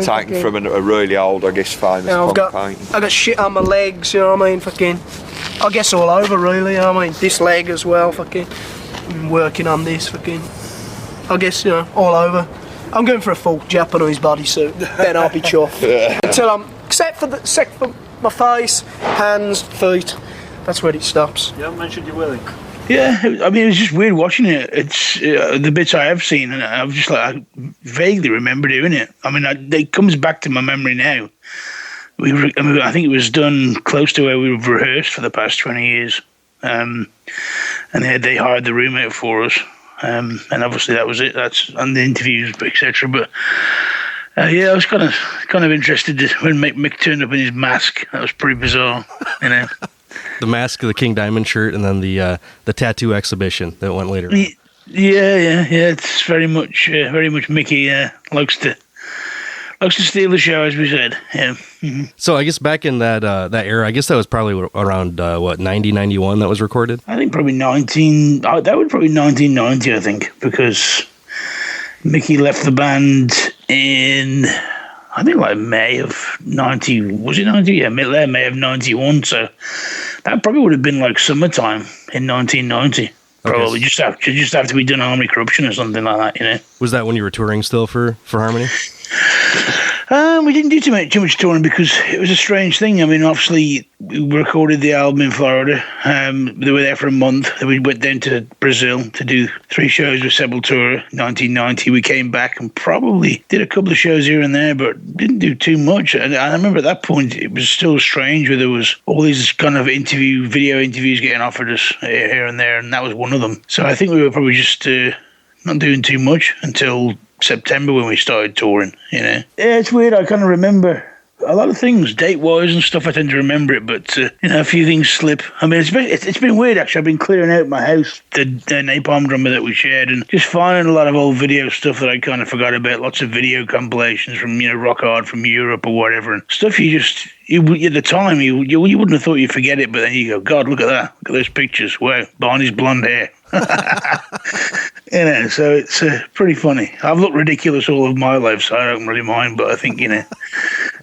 Taken from a really old, I guess, famous punk painting. I've got shit on my legs, you know what I mean? Fucking, I guess all over, really. I mean, this leg as well, fucking. I'm working on this, fucking. I guess, all over. I'm going for a full Japanese bodysuit. Then I'll be chuffed. Until except for my face, hands, feet. That's where it stops. You haven't mentioned your willing. Yeah, I mean, it was just weird watching it. It's the bits I have seen, and I was just like, I vaguely remember doing it. I mean, it comes back to my memory now. I think it was done close to where we've rehearsed for the past 20 years, and they hired the room out for us, and obviously that was it. That's on the interviews, etc. But yeah, I was kind of interested when Mick turned up in his mask. That was pretty bizarre, The mask, the King Diamond shirt, and then the tattoo exhibition that went later. Yeah. It's very much Mickey likes to steal the show, as we said. Yeah. Mm-hmm. So I guess back in that era, I guess that was probably around 90, 91 that was recorded. I think probably 1990, I think, because Mickey left the band in, I think, like May of 90. Was it 90? Yeah, May of 91. So that probably would have been like summertime in 1990. Probably just have to be done Harmony Corruption or something like that, Was that when you were touring still for Harmony? We didn't do too much touring because it was a strange thing. I mean, obviously, we recorded the album in Florida. They were there for a month. Then we went down to Brazil to do 3 shows with Sepultura. 1990, we came back and probably did a couple of shows here and there, but didn't do too much. And I remember at that point, it was still strange where there was all these kind of video interviews getting offered us here and there, and that was one of them. So I think we were probably just not doing too much until September when we started touring, Yeah, it's weird. I kind of remember a lot of things, date-wise and stuff. I tend to remember it, but, a few things slip. I mean, it's been weird, actually. I've been clearing out my house, the Napalm drummer that we shared, and just finding a lot of old video stuff that I kind of forgot about. Lots of video compilations from, rock hard from Europe or whatever, and stuff at the time, you wouldn't have thought you'd forget it, but then you go, God, look at that. Look at those pictures. Wow, Barney's blonde hair. So it's pretty funny. I've looked ridiculous all of my life, so I don't really mind, but I think,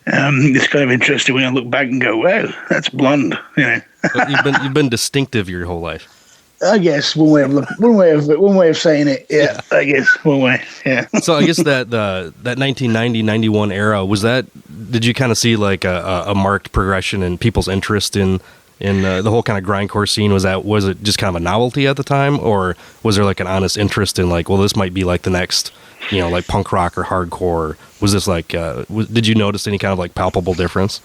it's kind of interesting when I look back and go, wow, that's blonde, You've been distinctive your whole life. I guess one way of saying it. Yeah, I guess one way. Yeah. So I guess that 1990-91 era, did you kind of see like a marked progression in people's interest in the whole kind of grindcore scene? Was it just kind of a novelty at the time, or was there like an honest interest in like, well, this might be like the next, like punk rock or hardcore? Was this like, did you notice any kind of like palpable difference?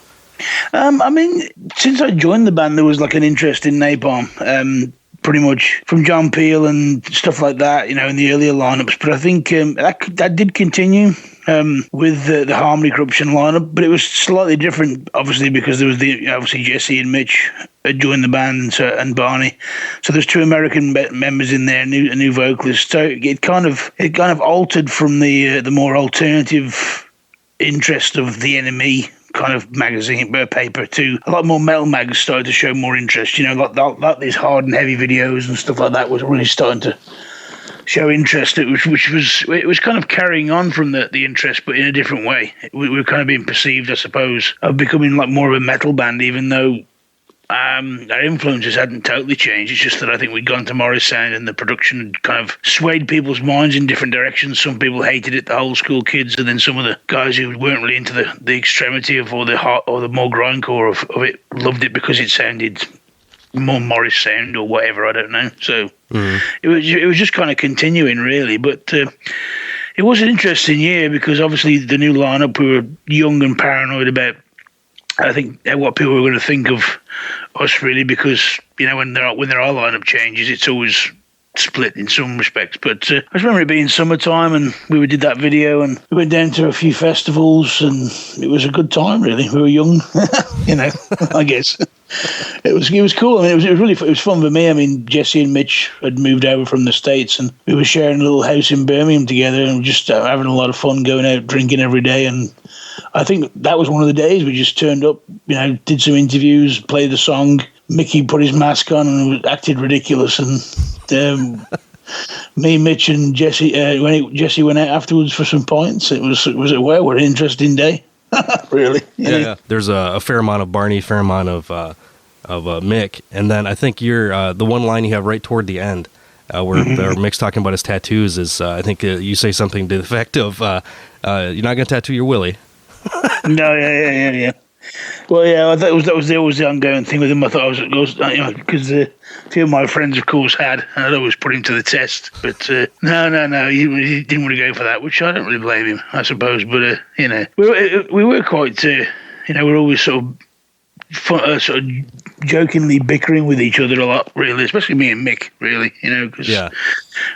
I mean, since I joined the band, there was like an interest in Napalm, pretty much from John Peel and stuff like that, in the earlier lineups. But I think that did continue with the Harmony Corruption lineup, but it was slightly different, obviously, because there was obviously Jesse and Mitch had joined the band, and Barney. So there's 2 American members in there, a new vocalist. So it kind of altered from the more alternative interest of the NME kind of magazine paper to a lot more metal mags started to show more interest. Like these hard and heavy videos and stuff like that was really starting to show interest, it was kind of carrying on from the interest, but in a different way. We were kind of being perceived, I suppose, of becoming like more of a metal band, even though our influences hadn't totally changed. It's just that I think we'd gone to Morris sound, and the production had kind of swayed people's minds in different directions. Some people hated it, the old school kids, and then some of the guys who weren't really into the extremity of or the more grindcore of it loved it because it sounded more Morris sound or whatever, I don't know. So it was just kind of continuing, really. But it was an interesting year because obviously the new lineup, we were young and paranoid about, I think, what people were going to think of us, really, because when there are lineup changes, it's always split in some respects. But I just remember it being summertime, and we did that video, and we went down to a few festivals, and it was a good time, really. We were young, I guess. It was cool. I mean, it was fun for me. I mean, Jesse and Mitch had moved over from the States, and we were sharing a little house in Birmingham together, and just having a lot of fun, going out drinking every day. And I think that was one of the days we just turned up, did some interviews, played the song. Mickey put his mask on and acted ridiculous, and me, Mitch, and Jesse. When Jesse went out afterwards for some pints, it was what an interesting day. Really, yeah. There's a fair amount of Barney, fair amount of Mick, and then I think you're the one line you have right toward the end where Mick's talking about his tattoos is I think you say something to the effect of you're not going to tattoo your willy. No, yeah. Well, yeah, that was always the ongoing thing with him. I thought I was because a few of my friends, of course, had, and I'd always put him to the test. But no, he didn't want to go for that, which I don't really blame him, I suppose. But we were quite, we're always sort of jokingly bickering with each other a lot, really, especially me and Mick, really, because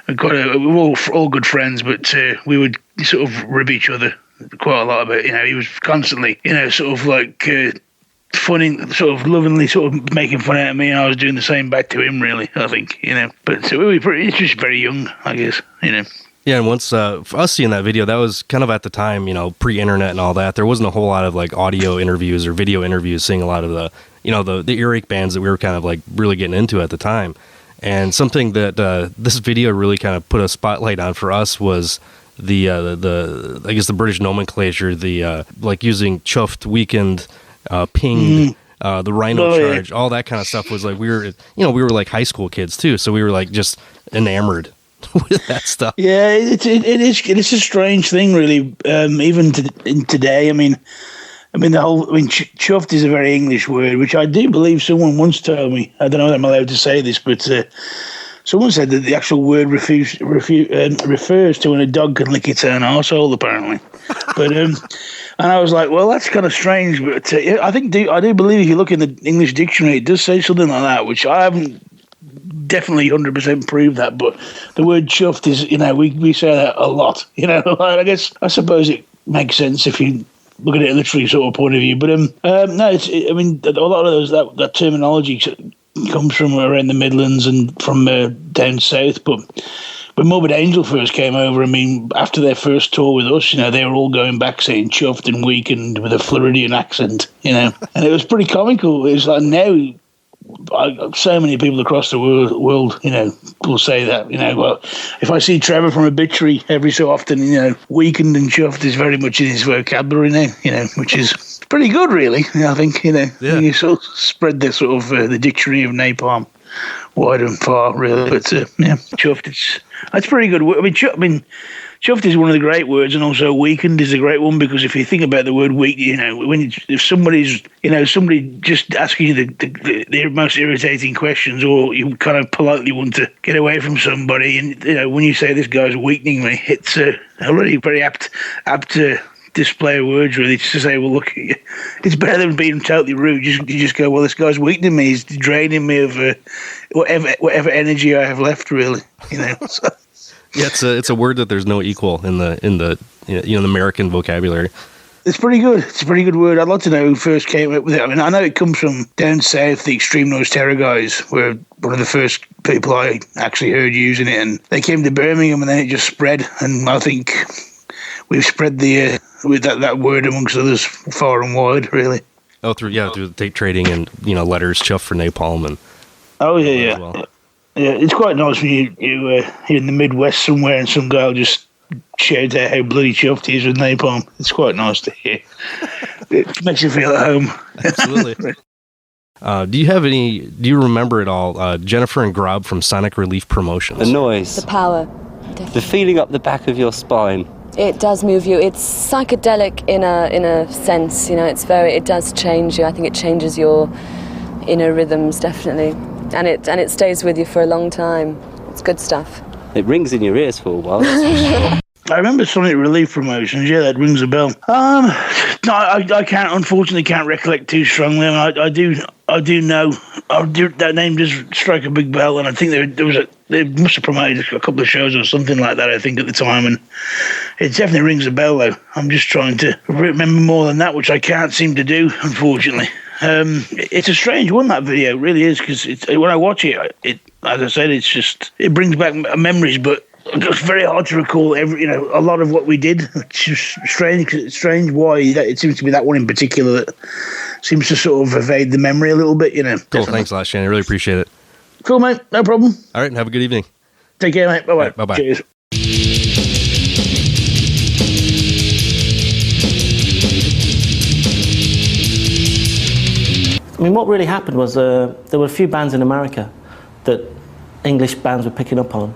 we're all good friends, but we would sort of rib each other quite a lot about, he was constantly, sort of like funning, sort of lovingly sort of making fun out of me, and I was doing the same back to him, really, I think, But we were it's just very young, I guess, Yeah, and once for us seeing that video, that was kind of at the time, pre-internet and all that. There wasn't a whole lot of like audio interviews or video interviews, seeing a lot of the earache bands that we were kind of like really getting into at the time. And something that this video really kind of put a spotlight on for us was the I guess the British nomenclature, the like using chuffed, weakened, pinged, the Rhino charge, all that kind of stuff was like we were like high school kids too, so we were like just enamored with that stuff. Yeah, it is a strange thing, really. Even in today, chuffed is a very English word, which I do believe someone once told me. I don't know if I'm allowed to say this, but someone said that the actual word refers to when a dog can lick its own arsehole, apparently. But and I was like, well, that's kind of strange. But I do believe if you look in the English dictionary, it does say something like that, which I haven't definitely 100% proved that. But the word chuffed is, we say that a lot. I suppose it makes sense if you look at it literally sort of point of view. But no, a lot of that terminology comes from around the Midlands and from down south. But when Morbid Angel first came over, after their first tour with us, they were all going back saying chuffed and weakened with a Floridian accent, and it was pretty comical. It was like now, so many people across the world, will say that, well, if I see Trevor from Obituary every so often, weakened and chuffed is very much in his vocabulary now, which is pretty good, really. I think, you sort of spread the sort of the dictionary of napalm wide and far, really. But chuffed, that's pretty good. Chuffed is one of the great words, and also weakened is a great one, because if you think about the word weak, if somebody's, somebody just asking you the most irritating questions, or you kind of politely want to get away from somebody, and when you say this guy's weakening me, it's a really very apt display of words, really, just to say, well, look, it's better than being totally rude. You just go, well, this guy's weakening me. He's draining me of whatever energy I have left, really. So. Yeah, it's a word that there's no equal in the the American vocabulary. It's pretty good. It's a pretty good word. I'd like to know who first came up with it. I know it comes from down south. The Extreme Noise Terror guys were one of the first people I actually heard using it, and they came to Birmingham, and then it just spread. And I think we've spread with that word amongst others far and wide, really. Oh, through the tape trading and letters, chuff for napalm and. Oh yeah. Well. Yeah, it's quite nice when you're in the Midwest somewhere and some guy will just shout out how bloody chuffed he is with napalm. It's quite nice to hear. It makes you feel at home. Absolutely. Do you remember at all Jennifer and Grob from Sonic Relief Promotions? The noise. The power. Definitely. The feeling up the back of your spine. It does move you. It's psychedelic in a sense, it does change you. I think it changes your inner rhythms, definitely. And it stays with you for a long time. It's good stuff. It rings in your ears for a while, that's for sure. I remember Sonic Relief Promotions. Yeah, that rings a bell. No, I unfortunately can't recollect too strongly. I do know. That name does strike a big bell, and I think they must have promoted a couple of shows or something like that, I think, at the time, and it definitely rings a bell, though. I'm just trying to remember more than that, which I can't seem to do, unfortunately. It's a strange one, that video. It really is, because when I watch it, as I said, it brings back memories, but it's very hard to recall a lot of what we did. It's just strange. It's strange why it seems to be that one in particular that seems to sort of evade the memory a little bit. Cool. Definitely. Thanks a lot, Shane. I really appreciate it. Cool, mate. No problem. All right. Have a good evening. Take care, mate. Bye-bye. Right, bye-bye. Cheers. What really happened was there were a few bands in America that English bands were picking up on,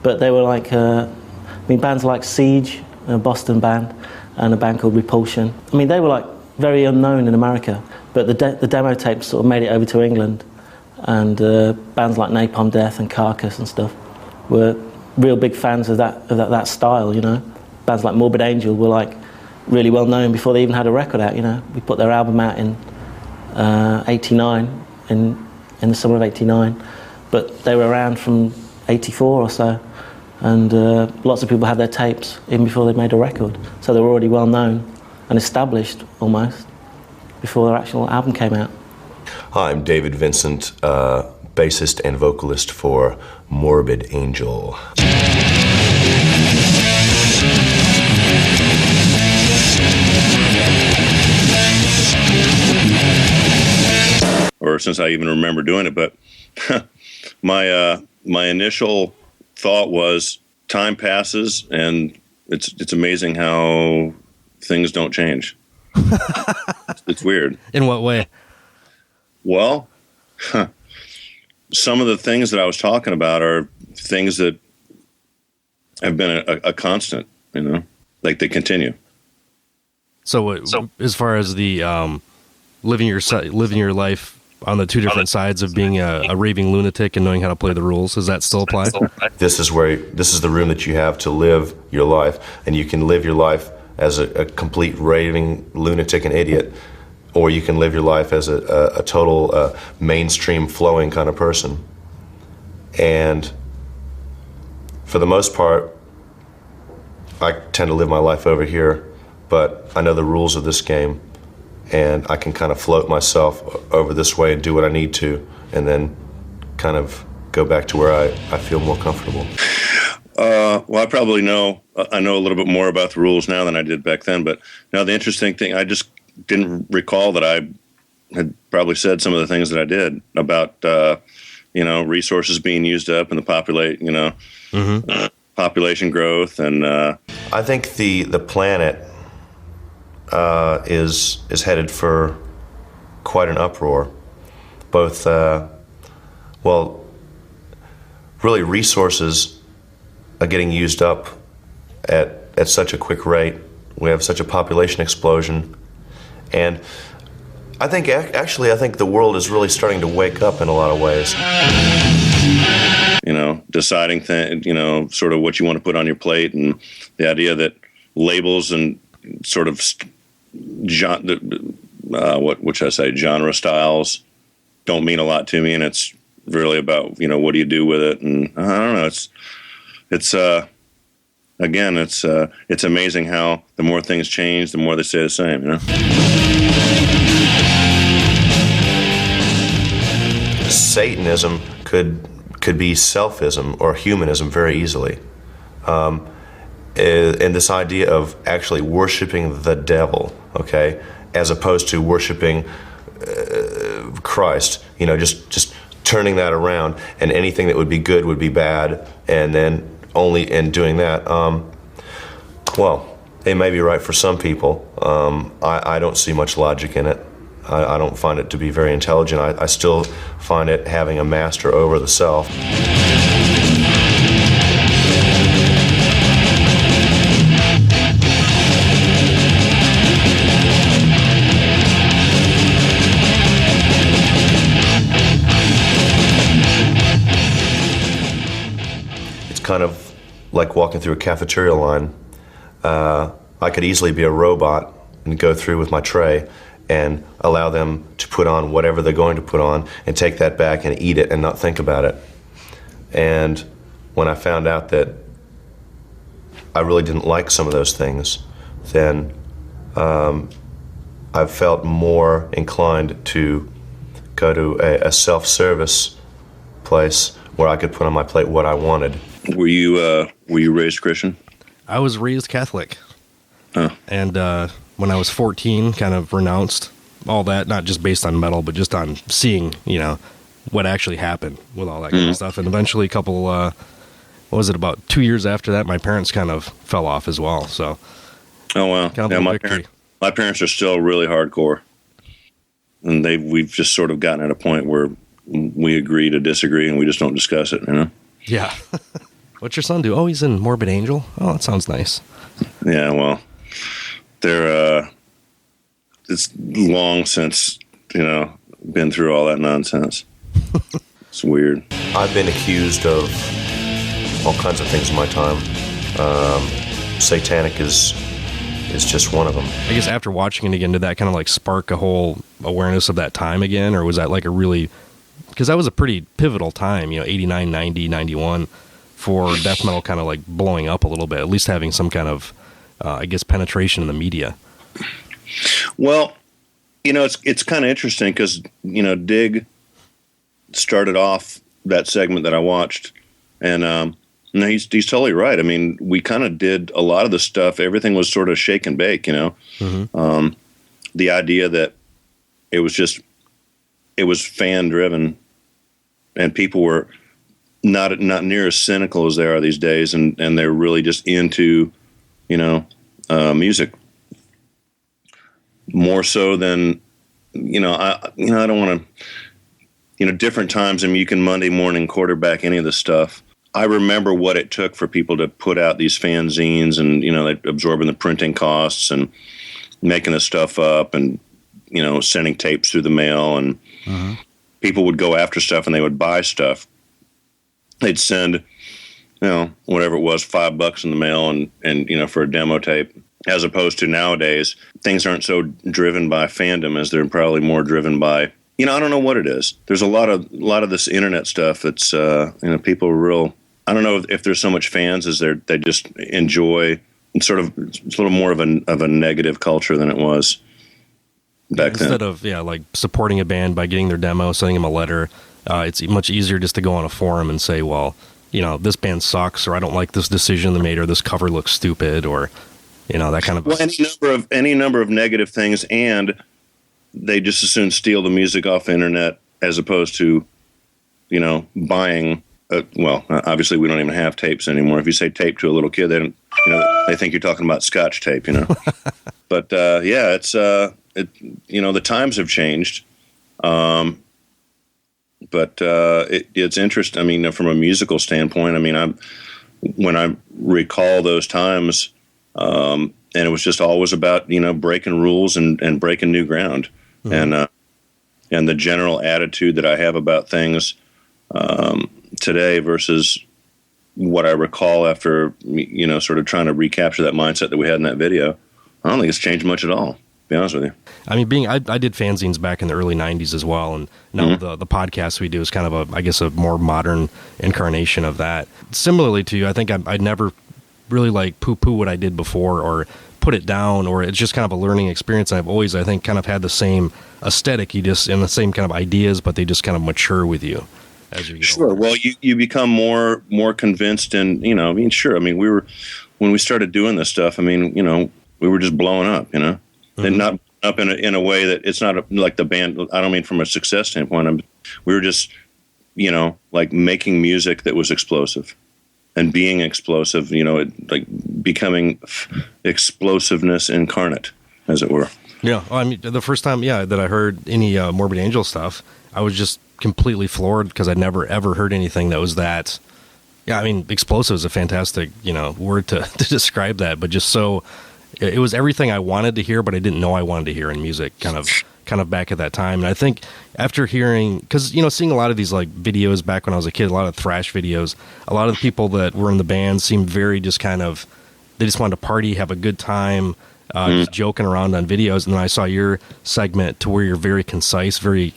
but they were like, bands like Siege, a Boston band, and a band called Repulsion. They were like very unknown in America, but the demo tapes sort of made it over to England, and bands like Napalm Death and Carcass and stuff were real big fans of that style. Bands like Morbid Angel were like really well known before they even had a record out. We put their album out in 89 in the summer of 89, but they were around from 84 or so, and lots of people had their tapes even before they made a record, so they were already well known and established almost before their actual album came out. Hi, I'm David Vincent, bassist and vocalist for Morbid Angel. Or since I even remember doing it, but my initial thought was time passes and it's amazing how things don't change. It's weird. In what way? Well, some of the things that I was talking about are things that have been a constant, like they continue. So as far as the living your life on the two different sides of being a raving lunatic and knowing how to play the rules, does that still apply? This is the room that you have to live your life, and you can live your life as a complete raving lunatic and idiot, or you can live your life as a total mainstream flowing kind of person. And for the most part, I tend to live my life over here, but I know the rules of this game, and I can kind of float myself over this way and do what I need to, and then kind of go back to where I feel more comfortable. Well, I know a little bit more about the rules now than I did back then, but now the interesting thing, I just didn't recall that I had probably said some of the things that I did about, resources being used up and the population growth. And I think the planet is headed for quite an uproar. Both, really resources are getting used up at such a quick rate. We have such a population explosion. And I think the world is really starting to wake up in a lot of ways. Deciding sort of what you want to put on your plate, and the idea that labels and sort of what should I say, genre styles don't mean a lot to me, and it's really about what do you do with it. And I don't know, it's amazing how the more things change, the more they stay the same. Satanism could be selfism or humanism very easily. And this idea of actually worshiping the devil, okay, as opposed to worshiping Christ, just turning that around, and anything that would be good would be bad, and then only in doing that, it may be right for some people. I don't see much logic in it. I don't find it to be very intelligent. I still find it having a master over the self. It's kind of like walking through a cafeteria line. I could easily be a robot and go through with my tray and allow them to put on whatever they're going to put on and take that back and eat it and not think about it. And when I found out that I really didn't like some of those things, then I felt more inclined to go to a self-service place where I could put on my plate what I wanted. Were you raised Christian? I was raised Catholic. Huh. And when I was 14, kind of renounced all that, not just based on metal, but just on seeing, what actually happened with all that kind of stuff. And eventually about 2 years after that, my parents kind of fell off as well. So, oh, wow. Kind of my parents are still really hardcore. And we've just sort of gotten at a point where we agree to disagree and we just don't discuss it, Yeah. What's your son do? Oh, he's in Morbid Angel. Oh, that sounds nice. Yeah, well, they're it's long since been through all that nonsense. It's weird. I've been accused of all kinds of things in my time. Santanic is just one of them. I guess after watching it again, did that kind of like spark a whole awareness of that time again, or was that like because that was a pretty pivotal time, 89, 90, 91 for death metal kind of like blowing up a little bit, at least having some kind of penetration in the media. Well, it's kind of interesting because, Dig started off that segment that I watched, and no, he's totally right. I mean, we kind of did a lot of the stuff. Everything was sort of shake and bake, Mm-hmm. The idea that it was fan driven, and people were not near as cynical as they are these days, and they're really just into, music more so than I don't want to, different times. I mean, you can Monday morning quarterback any of this stuff. I remember what it took for people to put out these fanzines and, absorbing the printing costs and making the stuff up and, sending tapes through the mail, and people would go after stuff and they would buy stuff. They'd send, whatever it was, $5 in the mail and for a demo tape, as opposed to nowadays, things aren't so driven by fandom as they're probably more driven by, I don't know what it is. There's a lot of this internet stuff that's, people are real, I don't know if there's so much fans as they just enjoy sort of, it's a little more of a negative culture than it was back then. Instead of, like supporting a band by getting their demo, sending them a letter, it's much easier just to go on a forum and say, well, this band sucks, or I don't like this decision they made, or this cover looks stupid, or, that kind of... Well, any number of negative things, and they just as soon steal the music off the internet as opposed to, buying... obviously we don't even have tapes anymore. If you say tape to a little kid, they don't, they think you're talking about Scotch tape, But it's the times have changed, but it's interesting. I mean, from a musical standpoint, when I recall those times, and it was just always about breaking rules and breaking new ground, and the general attitude that I have about things today versus what I recall after, sort of trying to recapture that mindset that we had in that video. I don't think it's changed much at all, to be honest with you. I did fanzines back in the early 90s as well, and now the podcast we do is kind of a more modern incarnation of that. Similarly to you, I think I'd never really poo-poo what I did before or put it down, or it's just kind of a learning experience. I've always, I think, kind of had the same aesthetic, and the same kind of ideas, but they just kind of mature with you. Sure. Well, you become more convinced, and when we started doing this stuff, we were just blowing up, and not up in a way that it's not like the band. I don't mean from a success standpoint. We were just, making music that was explosive, and being explosive. Becoming explosiveness incarnate, as it were. Yeah. Well, the first time, that I heard any Morbid Angel stuff, I was just completely floored because I'd never ever heard anything that was that. Yeah, explosive is a fantastic word to describe that, but just so it was everything I wanted to hear, but I didn't know I wanted to hear in music. Kind of back at that time, and I think after hearing, because seeing a lot of these videos back when I was a kid, a lot of thrash videos, a lot of the people that were in the band seemed very just they just wanted to party, have a good time. Just joking around on videos, and then I saw your segment to where you're very concise, very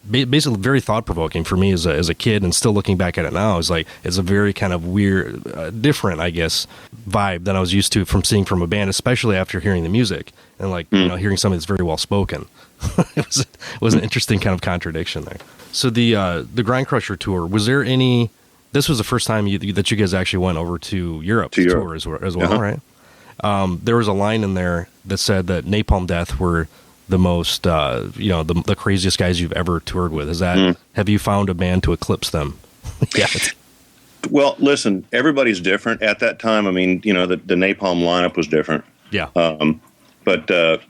basically very thought-provoking for me as a kid, and still looking back at it now, it's a very kind of weird, different, I guess, vibe than I was used to from seeing from a band, especially after hearing the music and hearing something that's very well spoken. It was an interesting kind of contradiction there. So the Grind Crusher tour, was there any? This was the first time that you guys actually went over to Europe to tour as well, right? There was a line in there that said that Napalm Death were the most, the craziest guys you've ever toured with. Is that, have you found a band to eclipse them? Yeah. Well, listen, everybody's different. At that time, the Napalm lineup was different. Yeah. But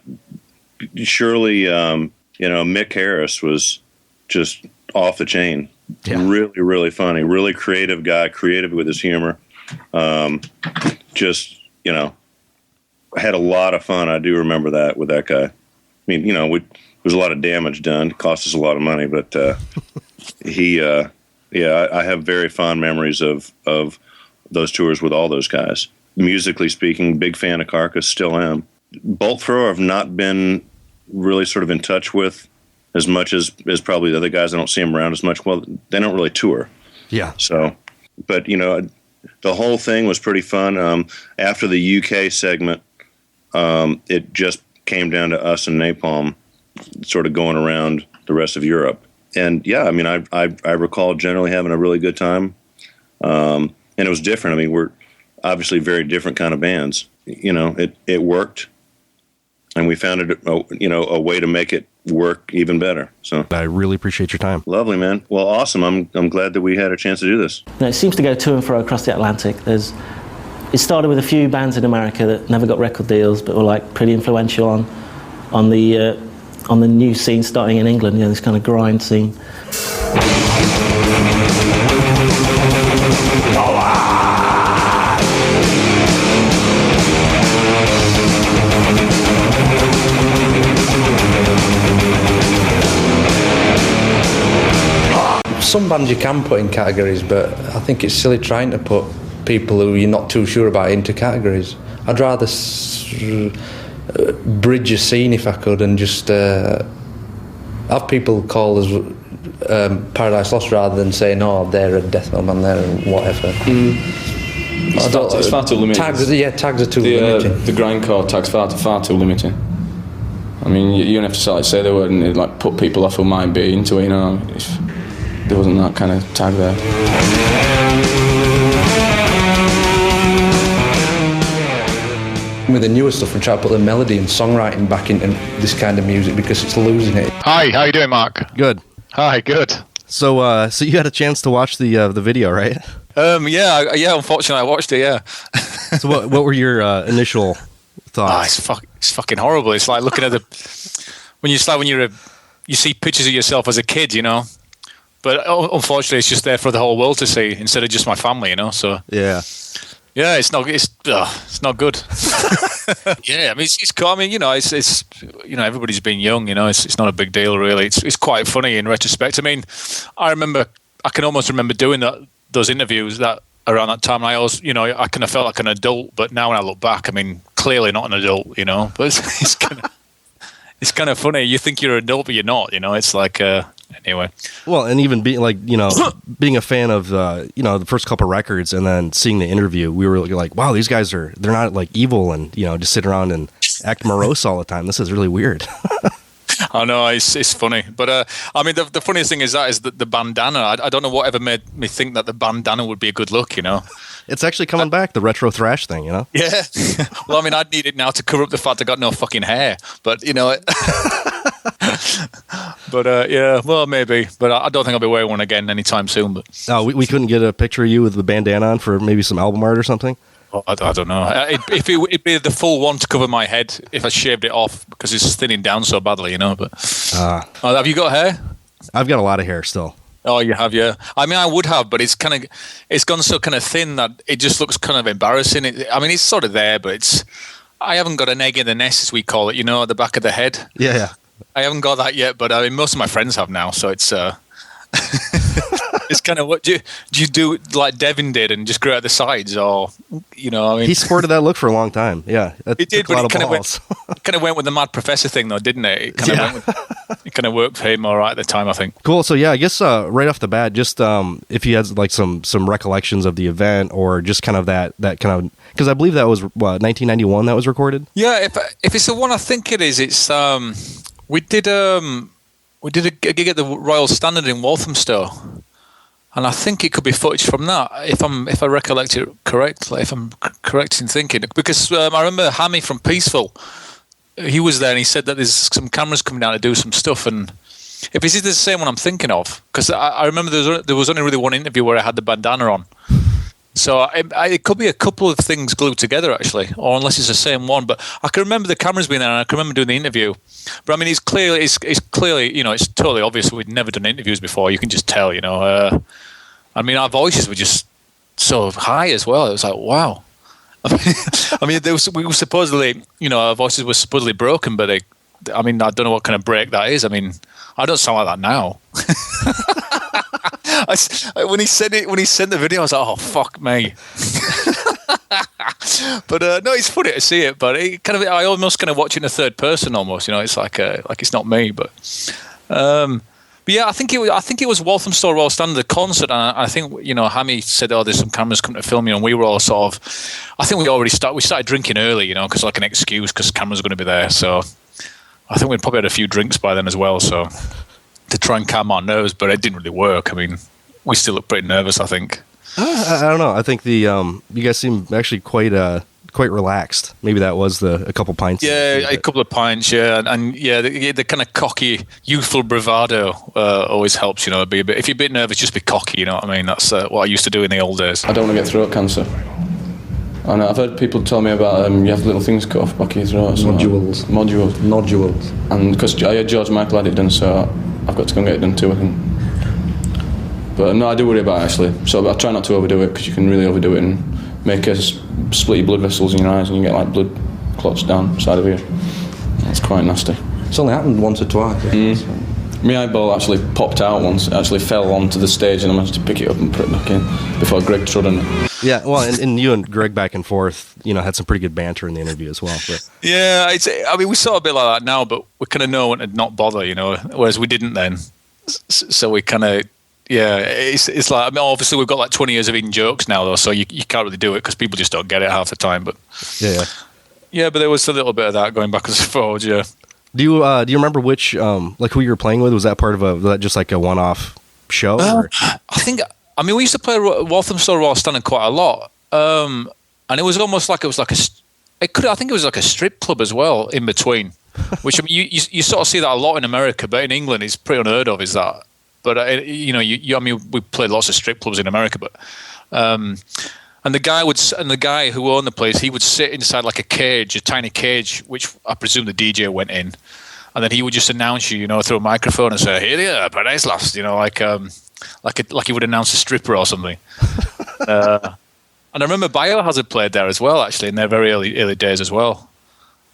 surely, Mick Harris was just off the chain. Yeah. Really, really funny. Really creative guy, creative with his humor. Had a lot of fun. I do remember that with that guy. There was a lot of damage done. It cost us a lot of money, but I have very fond memories of those tours with all those guys. Musically speaking, big fan of Carcass, still am. Bolt Thrower I've not been really sort of in touch with as much as probably the other guys. I don't see them around as much. Well, they don't really tour. Yeah. So, but the whole thing was pretty fun. After the UK segment, it just came down to us and Napalm sort of going around the rest of Europe. And I recall generally having a really good time. And it was different. We're obviously very different kind of bands. It worked, and we found it, a way to make it work even better. So I really appreciate your time. Lovely, man. Well, awesome. I'm glad that we had a chance to do this. It seems to go to and fro across the Atlantic. It started with a few bands in America that never got record deals, but were pretty influential on the on the new scene starting in England, this kind of grind scene. Some bands you can put in categories, but I think it's silly trying to put people who you're not too sure about into categories. I'd rather bridge a scene if I could, and just have people call us Paradise Lost rather than saying, "Oh, they're a death metal band, they're whatever." It's far too limiting. Tags are too limiting. The grindcore tags far too limiting. I mean, you don't have to say the word and it, put people off who might be into it. If there wasn't that kind of tag there. With the newer stuff, we try to put the melody and songwriting back into this kind of music because it's losing it. Hi, how you doing, Mark? Good. Hi, good. So, so you had a chance to watch the video, right? Yeah. Unfortunately, I watched it. Yeah. So, what were your initial thoughts? It's fucking horrible. It's like looking at when you see pictures of yourself as a kid, But unfortunately, it's just there for the whole world to see instead of just my family, So yeah. Yeah, it's not good. Yeah, I mean, it's cool. I mean, it's everybody's been young. It's not a big deal really. It's quite funny in retrospect. I mean, I can almost remember doing those interviews that around that time. I always, I kind of felt like an adult, but now when I look back, I mean, clearly not an adult, But it's kind of funny. You think you're an adult, but you're not. It's like. Anyway, well, and even being being a fan of the first couple records, and then seeing the interview, we were like, wow, these guys they're not like evil and just sit around and act morose all the time. This is really weird. I know, it's funny, but I mean the funniest thing is the bandana. I don't know whatever made me think that the bandana would be a good look. It's actually coming back, the retro thrash thing. Yeah. Well, I mean, I'd need it now to cover up the fact I got no fucking hair, but But yeah, well, maybe. But I don't think I'll be wearing one again anytime soon. But we couldn't get a picture of you with the bandana on for maybe some album art or something? Oh, I don't know. It'd be the full one to cover my head if I shaved it off because it's thinning down so badly, But have you got hair? I've got a lot of hair still. Oh, you have, yeah. I mean, I would have, but it's gone so kind of thin that it just looks kind of embarrassing. I mean, it's sort of there, but I haven't got an egg in the nest, as we call it, at the back of the head. Yeah. I haven't got that yet, but I mean, most of my friends have now, so it's it's kind of what do you do like Devin did and just grow out the sides, or I mean, he sported that look for a long time. Yeah, he did, but it kind of went with the Mad Professor thing, though, didn't it? It kind of worked for him all right at the time, I think. Cool. So yeah, I guess right off the bat, just if he has like some recollections of the event, or just kind of that kind of, because I believe that was 1991 that was recorded. Yeah, if it's the one I think it is, it's we did a gig at the Royal Standard in Walthamstow, and I think it could be footage from that if I recollect it correctly. If I'm correct in thinking, because I remember Hammy from Peaceful, he was there and he said that there's some cameras coming down to do some stuff. And if this is the same one I'm thinking of, because I remember there was only really one interview where I had the bandana on. So it could be a couple of things glued together, actually, or unless it's the same one. But I can remember the cameras being there, and I can remember doing the interview. But I mean, it's clearly, it's totally obvious we'd never done interviews before. You can just tell, I mean, our voices were just so high as well. It was like, wow. I mean, we were supposedly, our voices were supposedly broken, but I mean, I don't know what kind of break that is. I mean, I don't sound like that now. When he sent the video, I was like, "Oh fuck me!" But no, it's funny to see it. But I almost kind of watch it in a third person, almost. It's like it's not me. But yeah, I think it was Walthamstow Royal Standard, the concert, and I think Hammy said, "Oh, there's some cameras coming to film you," and we were all sort of. I think we started drinking early, because like an excuse because cameras are going to be there. So I think we'd probably had a few drinks by then as well. So. To try and calm our nerves, but it didn't really work. I mean, we still look pretty nervous, I think. I don't know. I think you guys seem actually quite relaxed. Maybe that was a couple pints. Yeah, a couple of pints, yeah. And yeah, the kind of cocky, youthful bravado always helps, be a bit. If you're a bit nervous, just be cocky, you know what I mean? That's what I used to do in the old days. I don't want to get throat cancer. And I've heard people tell me about you have little things cut off back of your throat. Nodules. And because I heard George Michael had it done, so I've got to go and get it done too, I think. But no, I do worry about it actually. So I try not to overdo it, because you can really overdo it and make split your blood vessels in your eyes, and you get like blood clots down the side of you. That's quite nasty. It's only happened once or twice. My eyeball actually popped out once. It actually fell onto the stage, and I managed to pick it up and put it back in before Greg trod on it. Yeah, well, and you and Greg back and forth, had some pretty good banter in the interview as well. But. Yeah, we sort of a bit like that now, but we kind of know when to not bother, whereas we didn't then. So we kind of, it's like, obviously we've got like 20 years of eating jokes now, though, so you can't really do it because people just don't get it half the time. But yeah, but there was a little bit of that going backwards and forwards. Yeah. Do you remember which who you were playing with? Was that part of was that just like a one-off show? I think. We used to play Walthamstow Royal Standard quite a lot, and it was almost like I think it was like a strip club as well in between. Which you sort of see that a lot in America, but in England it's pretty unheard of. Is that? But we played lots of strip clubs in America, but. And the guy who owned the place, he would sit inside like a tiny cage, which I presume the DJ went in, and then he would just announce you, through a microphone and say, "Here they are, Paradise Lost," like he would announce a stripper or something. And I remember Biohazard played there as well, actually, in their very early days as well.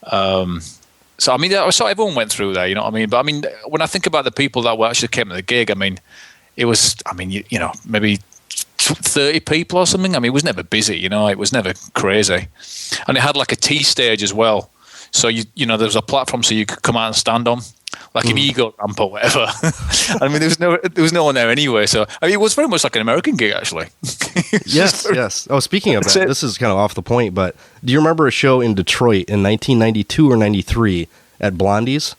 So I saw everyone went through there, you know what I mean? But when I think about the people that actually came to the gig, it was, maybe 30 people or something. It was never busy, it was never crazy, and it had like a T stage as well. So there was a platform so you could come out and stand on, like an ego ramp or whatever. there was no one there anyway. So it was very much like an American gig actually. Yes. Oh, speaking of that, this is kind of off the point, but do you remember a show in Detroit in 1992 or 93 at Blondie's?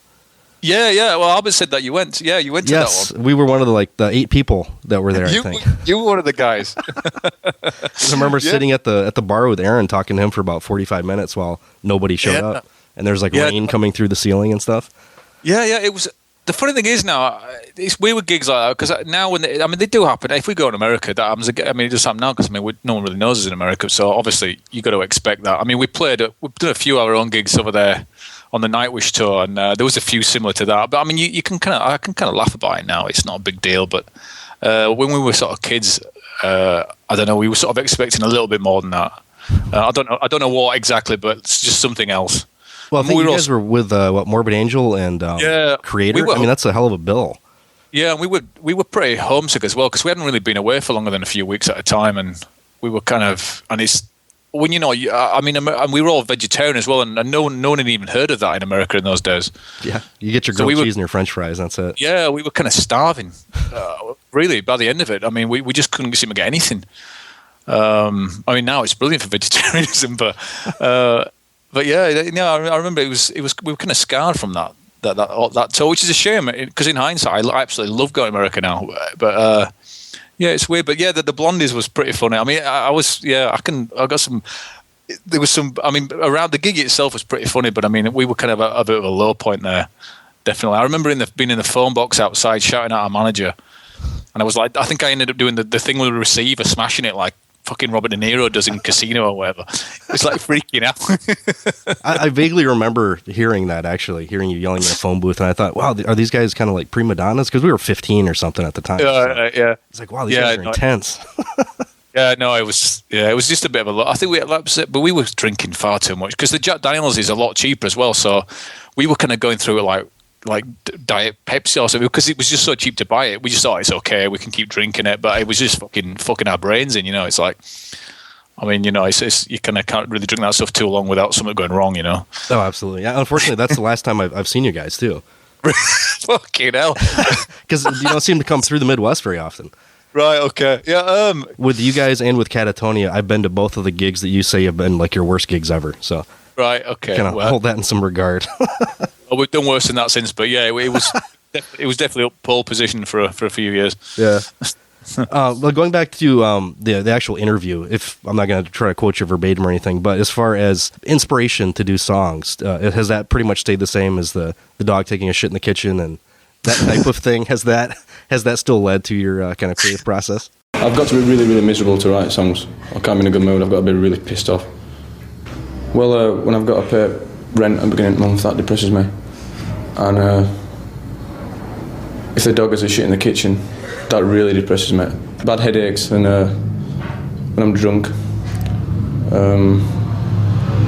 Yeah. Well, Albert said that you went. Yeah, you went to that one. Yes, we were one of the 8 people that were there. I think you were one of the guys. I remember sitting at the bar with Aaron, talking to him for about 45 minutes while nobody showed up, and there's rain coming through the ceiling and stuff. Yeah. It was. The funny thing is now, it's weird with gigs like that, because now when they do happen. If we go in America, that happens. It does happen now because no one really knows us in America. So obviously you got to expect that. We've done a few of our own gigs over there on the Nightwish tour, and there was a few similar to that. But I can kind of laugh about it now. It's not a big deal. But when we were sort of kids, I don't know. We were sort of expecting a little bit more than that. I don't know what exactly, but it's just something else. Well, I think you guys were with Morbid Angel and Creator. That's a hell of a bill. Yeah, and we were pretty homesick as well, because we hadn't really been away for longer than a few weeks at a time, and we were kind of, and it's when and we were all vegetarian as well, and no one had even heard of that in America in those days. Yeah, you get your grilled cheese and your French fries. That's it. Yeah, we were kind of starving, really. By the end of it, we just couldn't seem to get anything. Now it's brilliant for vegetarianism, but yeah, I remember it was we were kind of scarred from that tour, which is a shame, because in hindsight, I absolutely love going to America now. But yeah, it's weird. But yeah, the Blondies was pretty funny. I got some. There was some. Around the gig itself was pretty funny, but we were kind of a bit of a low point there. Definitely, I remember being in the phone box outside shouting at our manager, and I was like, I think I ended up doing the thing with the receiver, smashing it like fucking Robert De Niro does in Casino or whatever. It's like freaking out. I vaguely remember hearing you yelling in a phone booth, and I thought, wow, are these guys kind of like prima donnas? Because we were 15 or something at the time. Yeah. It's like, wow, these guys are intense. Yeah, no, it was just a bit of a lot. I think but we were drinking far too much, because the Jack Daniels is a lot cheaper as well. So we were kind of going through it like Diet Pepsi or something, because it was just so cheap to buy it. We just thought it's okay, we can keep drinking it, but it was just fucking our brains in. It's like, it's you kind of can't really drink that stuff too long without something going wrong. Oh, absolutely. Yeah, unfortunately, that's the last time I've seen you guys too. Fucking hell, because you don't seem to come through the Midwest very often. Right. Okay. Yeah. With you guys and with Catatonia, I've been to both of the gigs that you say have been like your worst gigs ever. So. Right. Okay. Kind of hold that in some regard. Oh, we've done worse in that sense, but yeah, it was definitely up pole position for a few years. Yeah. Well, going back to the actual interview, if I'm not going to try to quote you verbatim or anything, but as far as inspiration to do songs, has that pretty much stayed the same as the dog taking a shit in the kitchen and that type of thing? Has that still led to your kind of creative process? I've got to be really, really miserable to write songs. I can't be in a good mood. I've got to be really pissed off. Well, when I've got to pay rent at the beginning of the month, that depresses me. And if the dog has a shit in the kitchen, that really depresses me. Bad headaches, and when I'm drunk.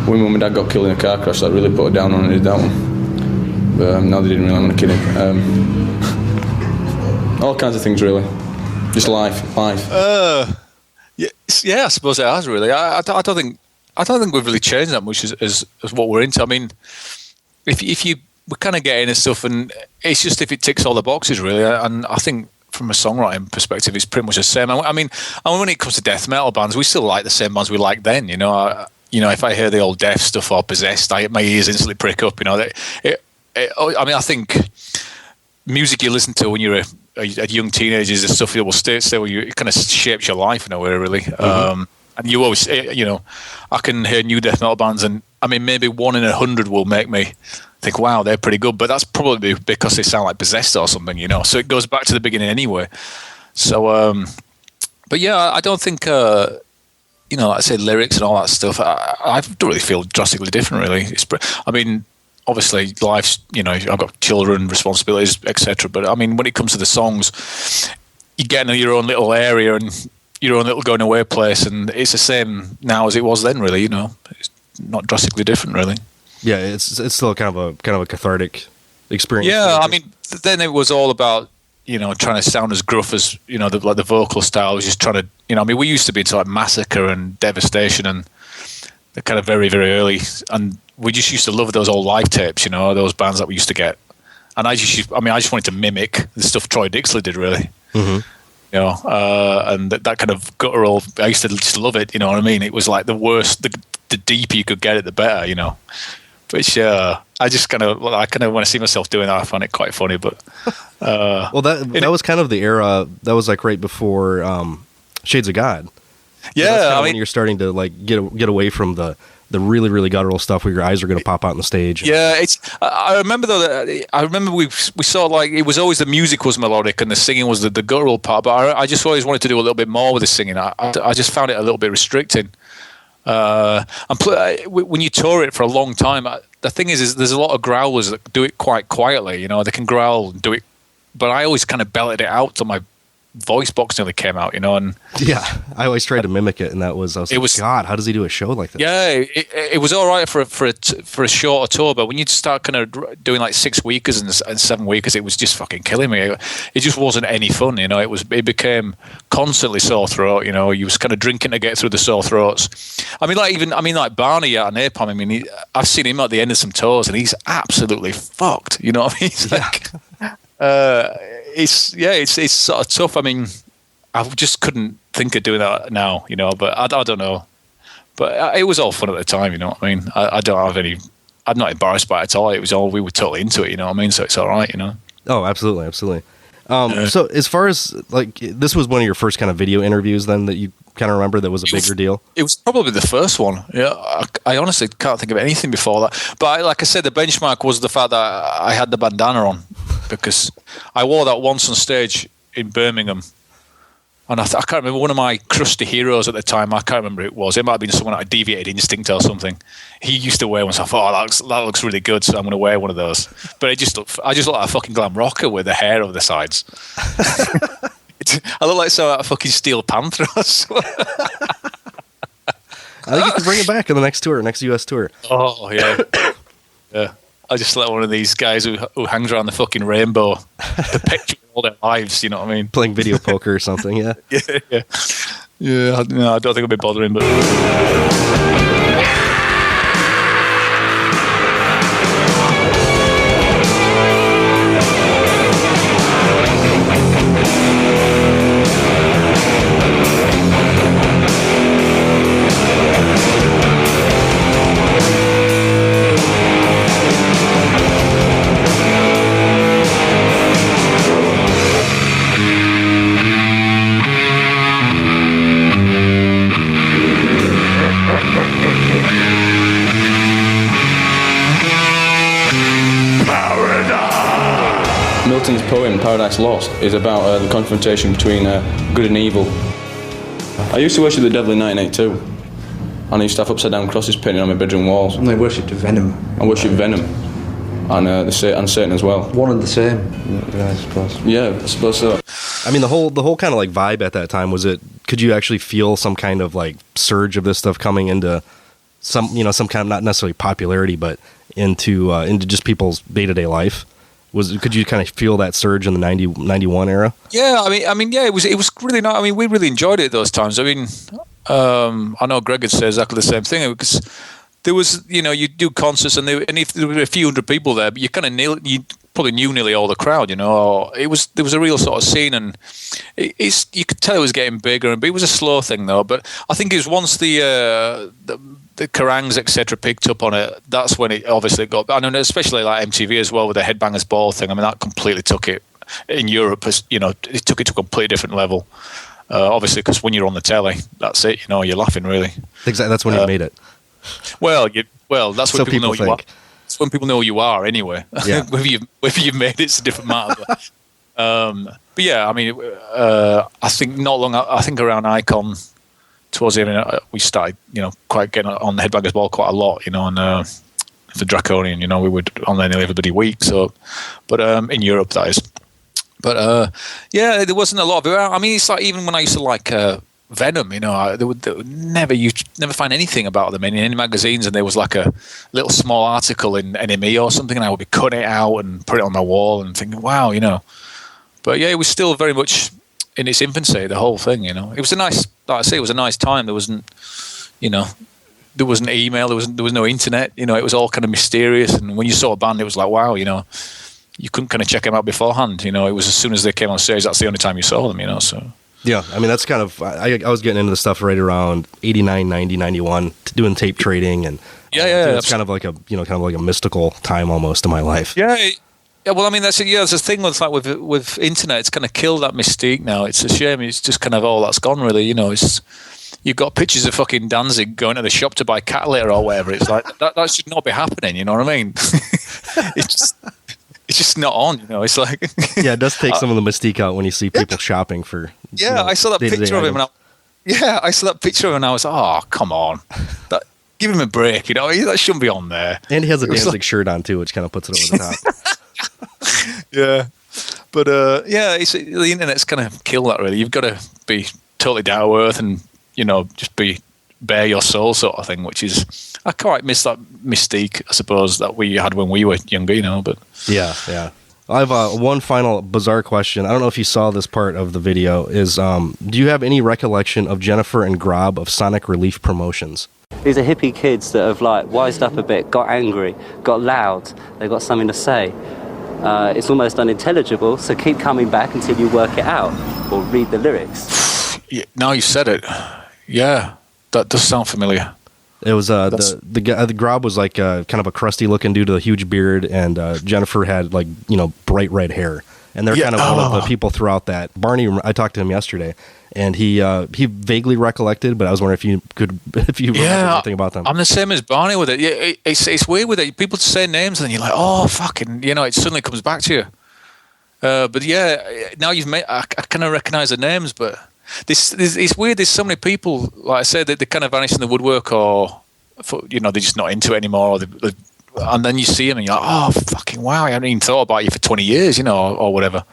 When Mum and Dad got killed in a car crash, that really put it down on it, that one. But no, they didn't really, I'm not kidding. All kinds of things, really. Just life. Yeah, I suppose it has, really. I don't think we've really changed that much as what we're into. I mean, if we're kind of getting and stuff, and it's just if it ticks all the boxes, really. And I think from a songwriting perspective, it's pretty much the same. I mean, when it comes to death metal bands, we still like the same bands we liked then. You know, if I hear the old Death stuff or Possessed, my ears instantly prick up. You know, I mean, I think music you listen to when you're a young teenager is the stuff that will stay with you. It kind of shapes your life in a way, really. Mm-hmm. And you always, I can hear new death metal bands, and I mean, maybe 1 in 100 will make me think, wow, they're pretty good. But that's probably because they sound like Possessed or something, So it goes back to the beginning anyway. So, but yeah, I don't think, like I said, lyrics and all that stuff, I don't really feel drastically different, really. I mean, obviously, life's, I've got children, responsibilities, etc. But I mean, when it comes to the songs, you get into your own little area and your own little going away place, and it's the same now as it was then, really. It's not drastically different, really. Yeah, it's still kind of a cathartic experience. Yeah, I mean, then it was all about trying to sound as gruff as the vocal style was just trying to I mean, we used to be into like Massacre and Devastation and the kind of very, very early, and we just used to love those old live tapes, those bands that we used to get. And I just wanted to mimic the stuff Troy Dixley did, really. Mm-hmm. And that kind of guttural, I used to just love it, you know what I mean? It was like the worst, the deeper you could get it, the better, Which I just kind of want to see myself doing that. I find it quite funny, but well, that was kind of the era that was like right before Shades of God. Yeah, I mean, when you're starting to like get away from the really, really guttural stuff where your eyes are going to pop out on the stage. Yeah, I remember though that we saw like it was always the music was melodic and the singing was the guttural part. But I just always wanted to do a little bit more with the singing. I just found it a little bit restricting. And when you tour it for a long time, the thing is there's a lot of growlers that do it quite quietly. They can growl and do it, but I always kind of belted it out till my voice box nearly came out, and yeah, I always tried to mimic it, and God, how does he do a show like that? Yeah, it was all right for a shorter tour, but when you start kind of doing like 6 weekers and 7 weekers, it was just fucking killing me. It just wasn't any fun, It became constantly sore throat. You was kind of drinking to get through the sore throats. I mean, like Barney out of Napalm. I mean, I've seen him at the end of some tours, and he's absolutely fucked. You know what I mean? It's like. It's sort of tough. I mean, I just couldn't think of doing that now, but I don't know. But it was all fun at the time, you know what I mean? I don't have any, I'm not embarrassed by it at all. It was all, we were totally into it, you know what I mean? So it's all right, Oh, absolutely, absolutely. So as far as, like, this was one of your first kind of video interviews then that you kind of remember that was a bigger deal? It was probably the first one. Yeah, I honestly can't think of anything before that. But like I said, the benchmark was the fact that I had the bandana on because I wore that once on stage in Birmingham. And I can't remember, one of my crusty heroes at the time, I can't remember who it was. It might have been someone like Deviated Instinct or something. He used to wear one, so I thought, that looks really good, so I'm going to wear one of those. But I just look like a fucking glam rocker with the hair over the sides. I look like a fucking Steel Panther or something. I think you can bring it back in the next US tour. Oh, yeah. Yeah. I just let one of these guys who hangs around the fucking rainbow perpetuate all their lives, you know what I mean? Playing video poker or something, yeah. Yeah, no, I don't think I'll be bothering, but... Milton's poem Paradise Lost is about the confrontation between good and evil. I used to worship the devil in 1982, And I used to have upside down crosses painted on my bedroom walls. And they worshipped Venom. I worshipped Venom. And Satan as well. One and the same, I suppose. Yeah, I suppose so. I mean, the whole kind of like vibe at that time, was it, could you actually feel some kind of like surge of this stuff coming into some kind of, not necessarily popularity, but into just people's day-to-day life? Could you kind of feel that surge in the 91 era? Yeah, I mean, yeah, it was really not. I mean, we really enjoyed it those times. I mean, I know Greg had said exactly the same thing, because there was, you do concerts and if there were a few hundred people there, but you kind of you probably knew nearly all the crowd, there was a real sort of scene, and you could tell it was getting bigger, but it was a slow thing though. But I think it was once the Kerangs, etc., picked up on it, that's when it obviously got, I know, especially like MTV as well with the Headbangers Ball thing. I mean, that completely took it in Europe, it took it to a completely different level. Obviously, because when you're on the telly, that's it, you're laughing really. Exactly, that's when you made it. Well, that's when So people know people you are. think. It's when people know you are anyway. Yeah. whether you've made it's a different matter. But yeah, I mean, I think I think around Icon, towards the end, we started, quite getting on the Headbangers Ball quite a lot, and for Draconian, we would on there nearly every bloody week. So, but in Europe, that is. But yeah, there wasn't a lot of it. I mean, it's like even when I used to like Venom, they would never find anything about them in any magazines, and there was like a little small article in NME or something, and I would be cutting it out and put it on my wall and thinking, wow, But yeah, it was still very much in its infancy, the whole thing, It was a nice, like I say, it was a nice time. There wasn't, there wasn't email, there was no internet, it was all kind of mysterious, and when you saw a band, it was like, wow, you couldn't kind of check them out beforehand, it was as soon as they came on stage, that's the only time you saw them, so. Yeah, I mean, that's kind of, I was getting into the stuff right around 89, 90, 91, doing tape trading, and it's kind of like a mystical time almost in my life. Yeah, well, I mean, that's the thing with internet, it's kind of killed that mystique now. It's a shame, it's just kind of all that's gone really, it's, you've got pictures of fucking Danzig going to the shop to buy cat litter or whatever, it's like, that should not be happening, you know what I mean? It's just not on, it's like... Yeah, it does take some of the mystique out when you see people shopping for... I saw that picture of him, I saw that picture of him, and I was, oh, come on. Give him a break, that shouldn't be on there. And he has a Danzig shirt on, too, which kind of puts it over the top. Yeah. But, the internet's kind of killed that, really. You've got to be totally down to earth and, just be bare your soul sort of thing, which is... I quite miss that mystique, I suppose, that we had when we were younger, but... Yeah. I have one final bizarre question. I don't know if you saw this part of the video. Is do you have any recollection of Jennifer and Grob of Sonic Relief Promotions? These are hippie kids that have wised up a bit, got angry, got loud, they've got something to say. It's almost unintelligible, so keep coming back until you work it out, or read the lyrics. Yeah, now you said it. Yeah, that does sound familiar. It was the Grob was like kind of a crusty looking dude with a huge beard, and Jennifer had bright red hair, and they're kind of one of the people throughout that. Barney, I talked to him yesterday, and he vaguely recollected, but I was wondering if you remember anything about them. I'm the same as Barney with it. Yeah, it's weird with it. People say names, and then you're like, oh fucking, it suddenly comes back to you. But yeah, now I kind of recognize the names, but. It's weird. There's so many people, like I said, that they kind of vanish in the woodwork, or they're just not into it anymore. And then you see them, and you're like, oh fucking wow! I haven't even thought about you for 20 years, or whatever.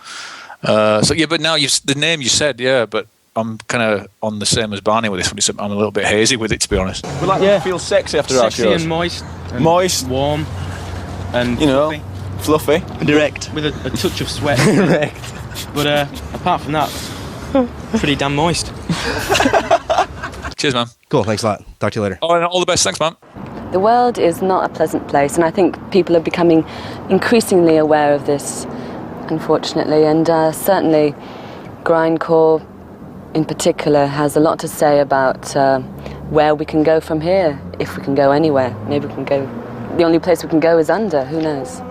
So yeah, but now the name you said, yeah, but I'm kind of on the same as Barney with this one. I'm a little bit hazy with it, to be honest. We like to feel sexy after our shows. Sexy and moist, warm, and fluffy, and direct, with a touch of sweat. Direct. But apart from that. Pretty damn moist. Cheers, man. Cool, thanks a lot. Talk to you later. All the best. Thanks, man. The world is not a pleasant place, and I think people are becoming increasingly aware of this, unfortunately, and certainly Grindcore in particular has a lot to say about where we can go from here, if we can go anywhere. Maybe we can go... The only place we can go is under, who knows?